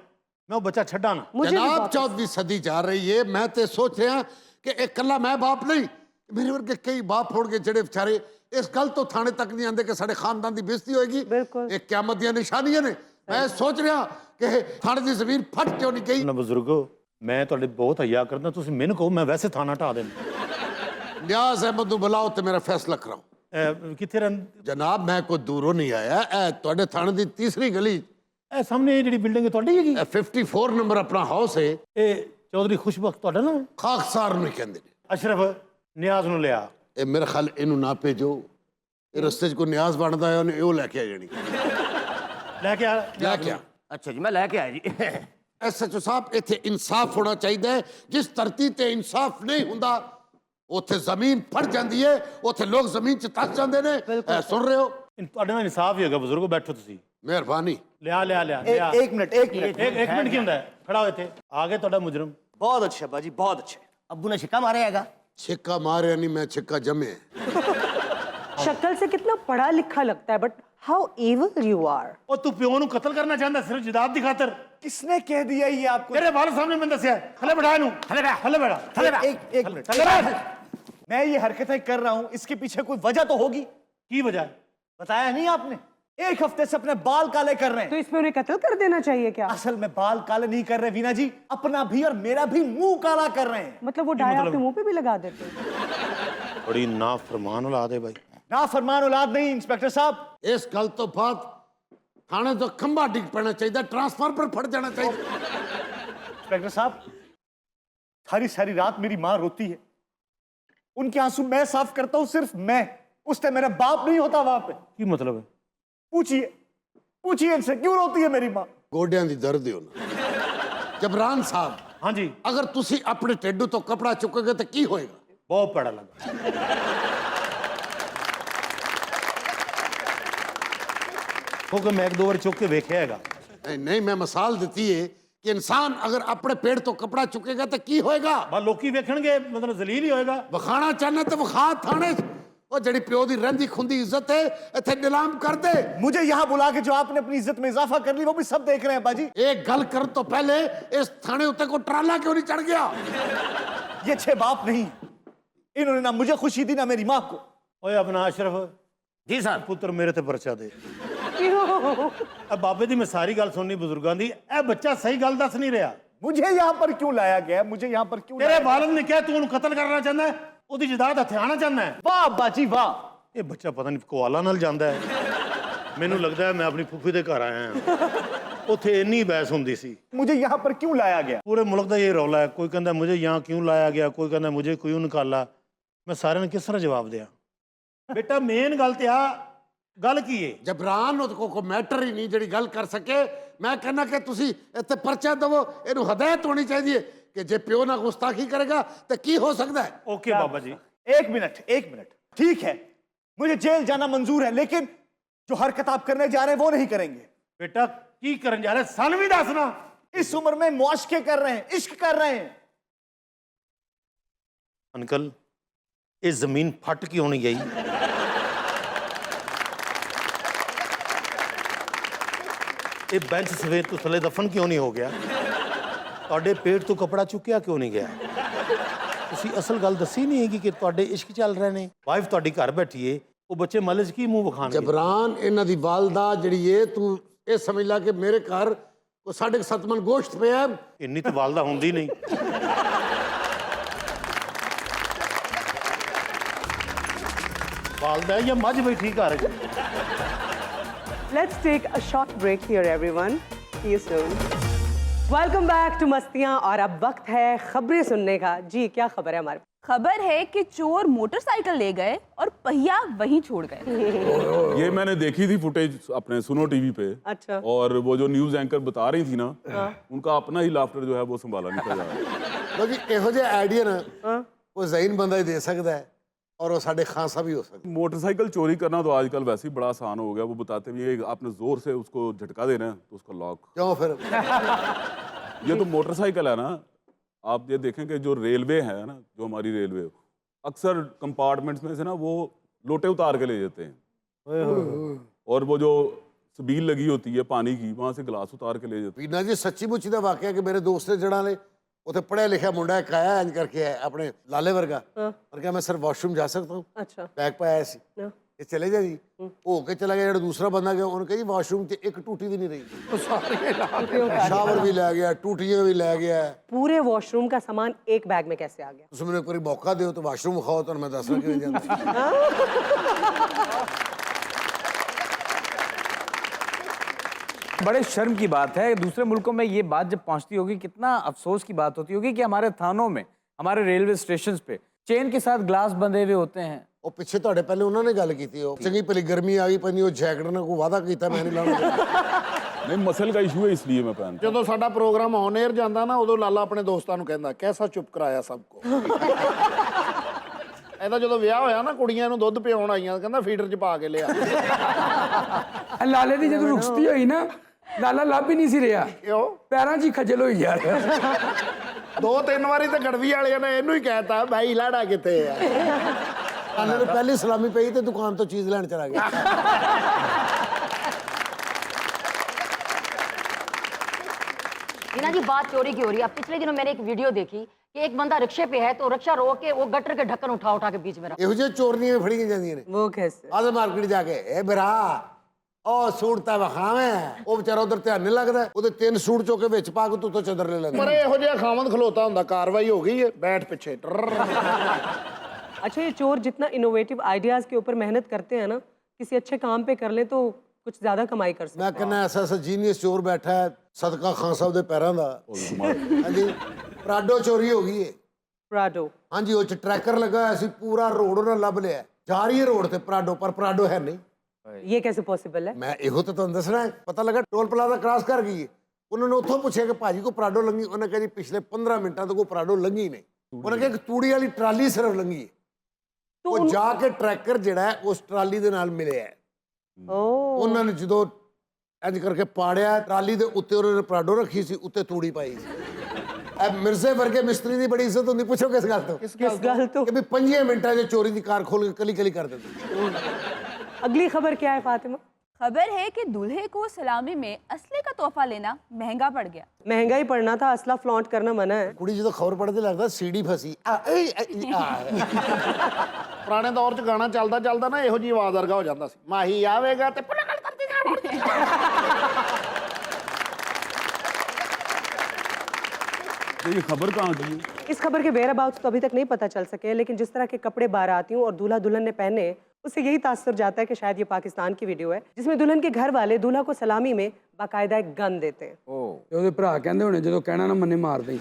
मैं वो बच्चा छड्डा ना। जनाब 14वीं सदी जा रही है। मैं तो सोच रहा कि एक कला मैं बाप नहीं, मेरे वर्गे कई बाप होणगे ਜਿਹੜੇ ਵਿਚਾਰੇ ਇਸ ਗੱਲ ਤੋਂ ਥਾਣੇ ਤੱਕ ਨਹੀਂ ਆਉਂਦੇ ਕਿ ਸਾਡੇ ਖਾਨਦਾਨ ਦੀ ਬੇਇੱਜ਼ਤੀ ਹੋਏਗੀ। ਇਹ ਕਿਆਮਤ ਦੀਆਂ ਨਿਸ਼ਾਨੀਆਂ ਨੇ। ਮੈਂ ਸੋਚ ਰਿਹਾ ਕਿ ਥਾਣੇ ਦੀ ਜ਼ਮੀਨ ਫਟ ਕਿਉਂ ਨਹੀਂ ਗਈ। ਨਾ ਬਜ਼ੁਰਗੋ ਮੈਂ ਤੁਹਾਡੇ ਬਹੁਤ ਹਯਾ ਕਰਦਾ, ਤੁਸੀਂ ਮੈਨੂੰ ਕਹੋ ਮੈਂ ਵੈਸੇ ਥਾਣਾ ਢਾ ਦੇਣਾ। ਨਿਆਜ਼ ਅਹਿਮਦ ਨੂੰ ਬੁਲਾਓ ਤੇ ਮੇਰਾ ਫੈਸਲਾ ਕਰਾਓ। ਕਿੱਥੇ ਰਹਿੰ? ਜਨਾਬ ਮੈਂ ਕੋਈ ਦੂਰੋਂ ਨਹੀਂ ਆਇਆ, ਇਹ ਤੁਹਾਡੇ ਥਾਣੇ ਦੀ ਤੀਸਰੀ ਗਲੀ, ਇਹ ਸਾਹਮਣੇ ਜਿਹੜੀ ਬਿਲਡਿੰਗ ਹੈ ਤੁਹਾਡੀ ਹੈਗੀ? 54 ਨੰਬਰ ਆਪਣਾ ਹਾਊਸ ਹੈ। ਇਹ ਚੌਧਰੀ ਖੁਸ਼ਬਖਤ ਤੁਹਾਡਾ ਨਾ? ਖਾਕਸਾਰ ਨੂੰ ਕਹਿੰਦੇ ਨੇ। ਅਸ਼ਰਫ ਨਿਆਜ਼ ਨੂੰ ਲਿਆ। ਇਹ ਮੇਰੇ ਖਿਆਲ ਇਹਨੂੰ ਨਾ ਭੇਜੋ, ਇਹ ਰਸਤੇ 'ਚ ਕੋਈ ਨਿਆਜ਼ ਬਣਦਾ ਹੈ ਉਹਨੇ ਉਹ ਲੈ ਕੇ ਆ ਜਾਣੀ। ਲੈ ਕੇ ਆ। ਲੈ ਕੇ ਆ। ਅੱਛਾ ਜੀ, ਮੈਂ ਲੈ ਕੇ ਆਇਆ ਜੀ। ਐਸਐਚਓ ਸਾਹਿਬ ਇੱਥੇ ਇਨਸਾਫ ਹੋਣਾ ਚਾਹੀਦਾ ਹੈ। ਜਿਸ ਧਰਤੀ ਤੇ ਇਨਸਾਫ ਨਹੀਂ ਹੁੰਦਾ ਉੱਥੇ ਜ਼ਮੀਨ ਫੜ ਜਾਂਦੀ ਹੈ, ਉੱਥੇ ਲੋਕ ਜ਼ਮੀਨ 'ਚ ਧੱਸ ਜਾਂਦੇ ਨੇ। ਸੁਣ ਰਹੇ ਹੋ? ਤੁਹਾਡੇ ਨਾਲ ਇਨਸਾਫ ਹੀ ਹੋਗਾ ਬਜ਼ੁਰਗੋ, ਬੈਠੋ ਤੁਸੀਂ। ਮਿਹਰਬਾਨੀ। ਲਿਆ एक मिनट ਇੱਕ ਮਿੰਟ ਕੀ ਹੁੰਦਾ ਹੈ? ਖੜਾ ਹੋ ਇੱਥੇ। ਆ ਗਿਆ ਤੁਹਾਡਾ ਮੁਜਰਮ। बहुत अच्छे बाजी, बहुत अच्छे। ਅੱਬੂ ਨੇ ਛਿੱਕਾ ਮਾਰਿਆ ਹੈਗਾ। ਛਿੱਕਾ ਮਾਰਿਆ ਨਹੀਂ, ਮੈਂ ਛਿੱਕਾ ਜੰਮਿਆ। शक्ल से कितना पढ़ा लिखा लगता है, but how evil you are. ਉਹ ਤੂੰ ਪਿਓ ਨੂੰ ਕਤਲ ਕਰਨਾ ਚਾਹੁੰਦਾ ਸਿਰਫ ਜਾਇਦਾਦ ਦੀ ਖਾਤਰ? किसने कह दिया ये आपको? ਤੇਰੇ ਵਾਲ ਸਾਹਮਣੇ ਮੈਂ ਦੱਸਿਆ। ਥੱਲੇ ਬਿਠਾ ਇਹਨੂੰ। ਥੱਲੇ ਬੈਠਾ। एक मिनट, मैं ये हरकतें कर रहा हूं, इसके पीछे कोई वजह तो होगी। ਕੀ ਵਜ੍ਹਾ ਹੈ? बताया नहीं आपने? एक हफ्ते से अपने बाल काले कर रहे तो हैं। इसमें उन्हें कत्ल कर देना चाहिए क्या? असल में बाल काले नहीं कर रहे वीना जी, अपना भी और मेरा भी मुंह काला कर रहे हैं। मतलब वो डाई आपके मुंह पे भी लगा देते हैं? बड़ी नाफरमान औलाद है भाई। ना फरमान औलाद नहीं इंस्पेक्टर साहब। ਇਸ ਗੱਲ ਤੋਂ ਬਾਅਦ ਥਾਣੇ ਤੋਂ ਖੰਭਾ ਡਿੱਗ ਪੈਣਾ ਚਾਹੀਦਾ, ਟਰਾਂਸਫਾਰਮਰ ਫਟ ਜਾਣਾ ਚਾਹੀਦਾ। इंस्पेक्टर साहब, सारी सारी रात मेरी माँ रोती है, उनके आंसू मैं साफ करता हूं, सिर्फ मैं। उस टाइम मेरा बाप नहीं होता वहां पे। ਕੀ मतलब है? पूछिए इनसे क्यों रोती है मेरी माँ। ਗੋਡਿਆਂ ਦੀ ਦਰਦ ਹੀ ਉਹਨਾਂ ਜਬਰਾਨ ਸਾਹਿਬ ਹਾਂਜੀ ਅਗਰ ਤੁਸੀਂ ਆਪਣੇ ਢਿੱਡ ਤੋਂ ਕਪੜਾ ਚੁੱਕੋਗੇ ਤਾਂ ਕੀ ਹੋਏਗਾ ਬਹੁਤ ਪੜਾ ਲੱਗਾ ਕਿਉਂਕਿ ਮੈਂ ਇੱਕ ਦੋ ਵਾਰ ਚੁੱਕ ਕੇ ਵੇਖਿਆ ਹੈਗਾ नहीं मैं मिसाल देती है कि इंसान अगर अपने पेड़ तो कपड़ा चुकेगा तो की होएगा ਬਸ ਲੋਕੀ ਵੇਖਣਗੇ ਮਤਲਬ ਜ਼ਲੀਲ ਹੀ ਹੋਏਗਾ ਵਿਖਾਣਾ ਚਾਹਨਾ ਤੇ ਵਿਖਾ ਥਾਣੇ ਉਹ ਜਿਹੜੀ ਪਿਓ ਦੀ ਰਹਿੰਦੀ ਖੁੰਦੀ ਇੱਜ਼ਤ ਹੈ ਇੱਥੇ ਨਿਲਾਮ ਕਰ ਦੇ मुझे यहाँ बुला के जो आपने अपनी इज्जत में इजाफा कर ली वो भी सब देख रहे हैं बाजी। एक गल कर तो पहले इस थाने उत्ते को ट्राला क्यों नहीं चढ़ गया ये अच्छे बाप नहीं, इन्होंने ना मुझे खुशी दी ना मेरी माँ को। ਓਏ ਆਪਣਾ ਅਸ਼ਰਫ ਜੀ ਸਾਹਿਬ ਪੁੱਤਰ ਮੇਰੇ ਤੇ ਪਰਚਾ ਦੇ ਆ ਬਾਬੇ ਦੀ ਮੈਂ ਸਾਰੀ ਗੱਲ ਸੁਣਨੀ ਬਜ਼ੁਰਗਾਂ ਦੀ ਇਹ ਬੱਚਾ ਸਹੀ ਗੱਲ ਦੱਸ ਨਹੀਂ ਰਿਹਾ मुझे यहाँ पर क्यों लाया गया, मुझे यहाँ पर क्यों ਤੇਰੇ लाया ਵਾਲਦ ਨੇ ਕਿਹਾ ਤੂੰ ਉਹਨੂੰ ਕਤਲ ਕਰਨਾ ਚਾਹੁੰਦਾ ਹੈ ਉਹਦੀ ਜਦਾਦ ਹਥਿਆਣਾ ਚਾਹੁੰਦਾ ਹੈ गया? वाह बाजी वाह। ਇਹ ਬੱਚਾ ਪਤਾ ਨਹੀਂ ਕੋਆਲਾ ਨਾਲ ਜਾਂਦਾ ਹੈ ਮੈਨੂੰ ਲੱਗਦਾ ਹੈ ਮੈਂ ਆਪਣੀ ਫੁੱਫੀ ਦੇ ਘਰ ਆਇਆ ਹਾਂ ਉੱਥੇ ਇੰਨੀ ਬਹਿਸ ਹੁੰਦੀ ਸੀ मुझे यहाँ पर क्यों लाया गया? ਪੂਰੇ ਮੁਲਕ ਦਾ ਇਹ ਰੌਲਾ ਹੈ ਕੋਈ ਕਹਿੰਦਾ ਮੁਝੇ ਯਹਾਂ ਕਿਉਂ ਲਾਇਆ ਗਿਆ ਕੋਈ ਕਹਿੰਦਾ ਮੁਝੇ ਕਿਉਂ ਨਿਕਾਲਾ ਮੈਂ ਸਾਰਿਆਂ ਨੂੰ ਕਿਸ ਤਰ੍ਹਾਂ ਜਵਾਬ ਦਿਆਂ ਬੇਟਾ ਮੇਨ ਗੱਲ ਤੇ ਆ ਗੱਲ ਕੀ ਹੈ ਜਬਰਾਨ ਉਹ ਕੋ ਮੈਟਰ ਹੀ ਨਹੀਂ ਜਿਹੜੀ ਗੱਲ ਕਰ ਸਕੇ ਮੈਂ ਕਹਿੰਦਾ ਕਿ ਤੁਸੀਂ ਇੱਥੇ ਪਰਚਾ ਦਵੋ ਇਹਨੂੰ ਹਦਾਇਤ ਹੋਣੀ ਚਾਹੀਦੀ ਹੈ ਕਿ ਜੇ ਪਿਓ ਨਾਲ ਗੁਸਤਾਖੀ ਕਰੇਗਾ ਤਾਂ ਕੀ ਹੋ ਸਕਦਾ ਹੈ ਓਕੇ ਬਾਬਾ ਜੀ एक मिनट ठीक है, मुझे जेल जाना मंजूर है, लेकिन जो हरकत आप करने जा रहे हैं वो नहीं करेंगे। ਬੇਟਾ ਕੀ ਕਰਨ ਜਾ ਰਿਹਾ ਸਾਨੂੰ ਵੀ ਦੱਸਣਾ इस उम्र में मुआशके कर रहे हैं, इश्क कर रहे हैं। ਅੰਕਲ ਇਹ ਜ਼ਮੀਨ ਫਟ ਕਿਉਂ ਨਹੀਂ ਗਈ ਇਹ ਬੈਂਚ ਸਵੇਰ ਤੋਂ ਥੱਲੇ ਦਫਨ ਕਿਉਂ ਨਹੀਂ ਹੋ ਗਿਆ ਤੁਹਾਡੇ ਪੇਟ ਤੋਂ ਕਪੜਾ ਚੁੱਕਿਆ ਕਿਉਂ ਨਹੀਂ ਗਿਆ ਤੁਸੀਂ ਅਸਲ ਗੱਲ ਦੱਸੀ ਨਹੀਂ ਹੈਗੀ ਕਿ ਤੁਹਾਡੇ ਇਸ਼ਕ ਚੱਲ ਰਹੇ ਨੇ ਵਾਈਫ ਤੁਹਾਡੀ ਘਰ ਬੈਠੀ ਏ ਉਹ ਬੱਚੇ ਮਹੱਲੇ 'ਚ ਕੀ ਮੂੰਹ ਵਿਖਾਣਗੇ ਜਬਰਾਨ ਇਹਨਾਂ ਦੀ ਵਾਲਦਾ ਜਿਹੜੀ ਏ ਤੂੰ ਇਹ ਸਮਝ ਲੈ ਕਿ ਮੇਰੇ ਘਰ ਕੋ 7.5 ਮਣ ਗੋਸ਼ਤ ਪਿਆ ਹੈ। ਇੰਨੀ ਤਾਂ ਵਾਲਦਾ ਹੁੰਦੀ ਨਹੀਂ ਵਾਲਦਾ ਹੈ ਜਾਂ ਮੱਝ ਬੈਠੀ ਘਰ 'ਚ Let's take a short break here, everyone. See you soon. Welcome back to मस्तियाँ और अब वक्त है खबरें सुनने का। जी क्या खबर है हमारे? खबर है कि चोर मोटरसाइकिल ले गए और पहिया वहीं छोड़ गए। ये मैंने देखी थी फुटेज अपने सुनो टीवी पे। अच्छा। और वो जो न्यूज एंकर बता रही थी ना उनका अपना ही लाफ्टर जो है वो संभाला नहीं था जा रहा। ਲਓ ਜੀ ਇਹੋ ਜਿਹੇ ਆਈਡੀਆ ਨਾ ਉਹ ਜ਼ਹੀਨ ਬੰਦਾ ਹੀ ਦੇ ਸਕਦਾ ਹੈ और वो साढ़े खां सा भी हो सकता मोटरसाइकिल चोरी करना तो आजकल वैसे ही बड़ा आसान हो गया। वो बताते भी है आपने जोर से उसको झटका देना है तो उसका लॉक क्यों फिर ये तो मोटरसाइकिल है ना, आप ये देखें कि जो रेलवे है ना, जो हमारी रेलवे अक्सर कंपार्टमेंट्स में से ना वो लोटे उतार के ले जाते हैं और वो जो सबील लगी होती है पानी की वहाँ से गिलास उतार के ले जाते हैं। ਵੀਨਾ ਜੀ ਸੱਚੀ ਮੁੱਚੀ ਦਾ ਵਾਕਿਆ ਕਿ ਮੇਰੇ ਦੋਸਤ ਨੇ ਜੜਾਂ ਨੇ ਉੱਥੇ ਪੜਿਆ ਲਿਖਿਆ ਮੁੰਡਾ ਇੱਕ ਆਇਆ ਇੰਜ ਕਰਕੇ ਆਇਆ ਆਪਣੇ ਲਾਲੇ ਵਰਗਾ और क्या मैं सर वॉशरूम जा सकता हूँ अच्छा बैग पे आया सी ये चले जा जी हो के चला गया ਜਿਹੜਾ दूसरा बंदा गया उन्होंने कहा जी वॉशरूम ਤੇ ਇੱਕ ਟੂਟੀ ਵੀ ਨਹੀਂ ਰਹੀ शावर भी ले गया टूटियां भी ले गया पूरे वॉशरूम का सामान एक बैग में कैसे आ गया? ਤੁਸੀਂ ਮੈਨੂੰ ਇੱਕ ਵਾਰੀ ਮੌਕਾ ਦਿਓ ਤਾਂ ਵਾਸ਼ਰੂਮ ਵਿਖਾਓ ਤੁਹਾਨੂੰ ਮੈਂ ਦੱਸਣਾ ਕਿਵੇਂ ਜਾਂਦਾ बड़े शर्म की बात है, दूसरे मुल्कों में ये बात जब पहुंचती होगी कितना अफसोस की बात होती होगी कि हमारे थानों में, हमारे रेलवे स्टेशन पे चेन के साथ ग्लास बंधे हुए होते हैं। ਉਹ ਪਿੱਛੇ ਤੁਹਾਡੇ ਪਹਿਲੇ ਉਹਨਾਂ ਨੇ ਗੱਲ ਕੀਤੀ ਉਹ ਚੰਗੀ ਭਲੀ ਗਰਮੀ ਆ ਗਈ ਪੰਨੀ ਉਹ ਜੈਕਟ ਨਾਲ ਕੋਈ ਵਾਅਦਾ ਕੀਤਾ ਮੈਂ ਨਹੀਂ ਲਾਉਣਾ नहीं मसल का इशू है इसलिए मैं पहनता ਜਦੋਂ ਸਾਡਾ ਪ੍ਰੋਗਰਾਮ ਔਨ 에ਅਰ ਜਾਂਦਾ ਨਾ ਉਦੋਂ ਲਾਲਾ ਆਪਣੇ ਦੋਸਤਾਂ ਨੂੰ ਕਹਿੰਦਾ ਕੈਸਾ ਚੁੱਪ ਕਰਾਇਆ ਸਭ ਕੋ ਇਹਦਾ ਜਦੋਂ ਵਿਆਹ ਹੋਇਆ ਨਾ ਕੁੜੀਆਂ ਨੂੰ ਦੁੱਧ ਪਿਆਉਣ ਆਈਆਂ ਕਹਿੰਦਾ ਫੀਡਰ 'ਚ ਪਾ ਕੇ ਲਿਆ ਲਾਲੇ ਦੀ ਜਦੋਂ ਰੁਕਸਤੀ ਹੋਈ ਨਾ ਲਾਲਾ ਲੱਭ ਹੀ ਨਹੀਂ ਸੀ ਰਿਹਾ ਕਿਉਂ ਪੈਰਾਂ 'ਚ ਹੀ ਖੱਜਲ ਹੋਈ ਯਾਰ 2-3 ਵਾਰੀ ਤਾਂ ਗੜਵੀ ਵਾਲਿਆਂ ਨੇ ਇਹਨੂੰ ਹੀ ਕਹਿਤਾ ਭਾਈ ਲਾੜਾ ਕਿੱਥੇ ਆ ਉਹਨਾਂ ਨੂੰ ਪਹਿਲੀ ਸਲਾਮੀ ਪਈ ਤੇ ਦੁਕਾਨ ਤੋਂ ਚੀਜ਼ ਲੈਣ ਚਲਾ ਗਿਆ रीना जी बात चोरी की हो रही है। पिछले दिनों मैंने एक वीडियो देखी कि एक बंदा रिक्शे पे है तो रिक्शा रोक के वो गटर के ढक्कन उठा उठा के बीच में रखा। ਇਹੋ ਜਿਹੇ ਚੋਰੀਆਂ ਫੜੀਆਂ ਜਾਂਦੀਆਂ ਨੇ वो कैसे? ਆਦੇ ਮਾਰਕੀਟ ਜਾ ਕੇ ਇਹ ਬਰਾ ਉਹ ਸੂਟ ਤਾਂ ਵਖਾਵੇਂ ਉਹ ਵਿਚਾਰਾ ਉਧਰ ਧਿਆਨ ਨਹੀਂ ਲੱਗਦਾ ਉਹਦੇ 3 ਸੂਟ ਚੋਂ ਕੇ ਵਿੱਚ ਪਾ ਕੇ ਤੂੰ ਤੋਂ ਚਾਦਰ ਲੈ ਲੈਂਦਾ ਪਰ ਇਹੋ ਜਿਹਾ ਖਾਵੰਦ ਖਲੋਤਾ ਹੁੰਦਾ ਕਾਰਵਾਈ ਹੋ ਗਈ ਹੈ ਬੈਠ ਪਿੱਛੇ अच्छा ये चोर जितना इनोवेटिव आइडियाज के ऊपर मेहनत करते हैं ना किसी अच्छे काम पे कर ले तो कुछ ज्यादा कमाई कर सकते ਮੈਂ ਕਹਿੰਦਾ ਐਸਾ ਐਸਾ ਜੀਨੀਅਸ ਚੋਰ ਬੈਠਾ ਹੈ ਸਦਕਾ ਖਾਨ ਸਾਹਿਬ ਦੇ ਪੈਰਾਂ ਦਾ ਹਾਂਜੀ ਪ੍ਰਾਡੋ ਚੋਰੀ ਹੋ ਗਈ ਹੈ प्राडो ਹਾਂਜੀ ਉਹ ਚ ਟਰੈਕਰ ਲੱਗਾ ਹੋਇਆ ਸੀ ਪੂਰਾ ਰੋਡ ਉਹਨਾਂ ਲੱਭ ਲਿਆ ਜਾ ਰਹੀ ਹੈ ਰੋਡ ਤੇ ਪ੍ਰਾਡੋ ਪਰ ਪ੍ਰਾਡੋ ਹੈ ਨਹੀਂ ये कैसे पॉसिबल है? ਮੈਂ ਇਹੋ ਤਾਂ ਤੁਹਾਨੂੰ ਦੱਸਣਾ ਹੈ ਪਤਾ ਲੱਗਾ ਟੋਲ ਪਲਾਜ਼ਾ ਕ੍ਰਾਸ ਕਰ ਗਈ ਹੈ ਉਹਨਾਂ ਨੇ ਉੱਥੋਂ ਪੁੱਛਿਆ ਕਿ ਭਾਜੀ ਕੋ ਪਰਾਡੋ ਲੰਗੀ, ਉਹਨੇ ਕਿਹਾ ਜੀ ਪਿਛਲੇ 15 ਮਿੰਟਾਂ ਤੋਂ ਕੋਈ ਪਰਾਡੋ ਲੰਗੀ ਨਹੀਂ। ਉਹਨੇ ਕਿਹਾ ਇੱਕ ਤੂੜੀ ਵਾਲੀ ਟਰਾਲੀ ਸਿਰਫ ਲੰਗੀ ਹੈ। ਉਹ ਜਾ ਕੇ ਟਰੈਕਰ ਜਿਹੜਾ ਹੈ ਉਸ ਟਰਾਲੀ ਦੇ ਨਾਲ ਮਿਲਿਆ ਹੈ। ਉਹਨਾਂ ਨੇ ਜਦੋਂ ਇੰਜ ਕਰਕੇ ਪਾੜਿਆ, ਟਰਾਲੀ ਦੇ ਉੱਤੇ ਉਹਨਾਂ ਨੇ ਪਰਾਡੋ ਰੱਖੀ ਸੀ, ਉੱਤੇ ਤੂੜੀ ਪਾਈ ਸੀ। ਮਿਰਜ਼ੇ ਵਰਗੇ ਮਿਸਤਰੀ ਦੀ ਬੜੀ ਇੱਜ਼ਤ ਹੁੰਦੀ। ਪੁੱਛੋ ਕਿਸ ਗੱਲ ਤੋਂ? किस गल तो ਕਿ ਵੀ 5 ਮਿੰਟਾਂ 'ਚ ਚੋਰੀ ਦੀ ਕਾਰ ਖੋਲ ਕੇ ਕਲੀ ਕਲੀ ਕਰ ਦਿੰਦੇ। अगली खबर क्या है फातिमा? खबर है कि दूल्हे को सलामी में असले का तोहफा लेना महंगा पड़ गया। महंगा ही पड़ना था, असला फ्लॉन्ट करना मना है। ਕੁੜੀ ਜਦੋਂ ਖਬਰ ਪੜ੍ਹਦੇ ਲੱਗਦਾ ਸੀੜੀ ਫਸੀ ਪੁਰਾਣੇ ਦੌਰ 'ਚ ਗਾਣਾ ਚੱਲਦਾ ਚੱਲਦਾ ਨਾ ਇਹੋ ਜਿਹੀ ਆਵਾਜ਼ ਵਰਗਾ ਹੋ ਜਾਂਦਾ ਸੀ, ਮਾਹੀ ਆਵੇਗਾ ਤੇ ਪੁਲਕਲ ਕਰਦੀ ये खबर कहाँ की है? इस खबर के वेयर अबाउट्स तो अभी तक नहीं पता चल सके, लेकिन जिस तरह के कपड़े बारातियों और दूल्हा दुल्हन ने पहने, उससे यही तासुर जाता है कि शायद ये पाकिस्तान की वीडियो है, जिसमें दुल्हन के घर वाले दूल्हा को सलामी में बाकायदा एक गन देते हैं। ਤੇ ਉਹਦੇ ਭਰਾ ਕਹਿੰਦੇ ਹੋਣੇ ਜਦੋਂ ਕਹਿਣਾ ਨਾ ਮੰਨੇ ਮਾਰ ਦੇ।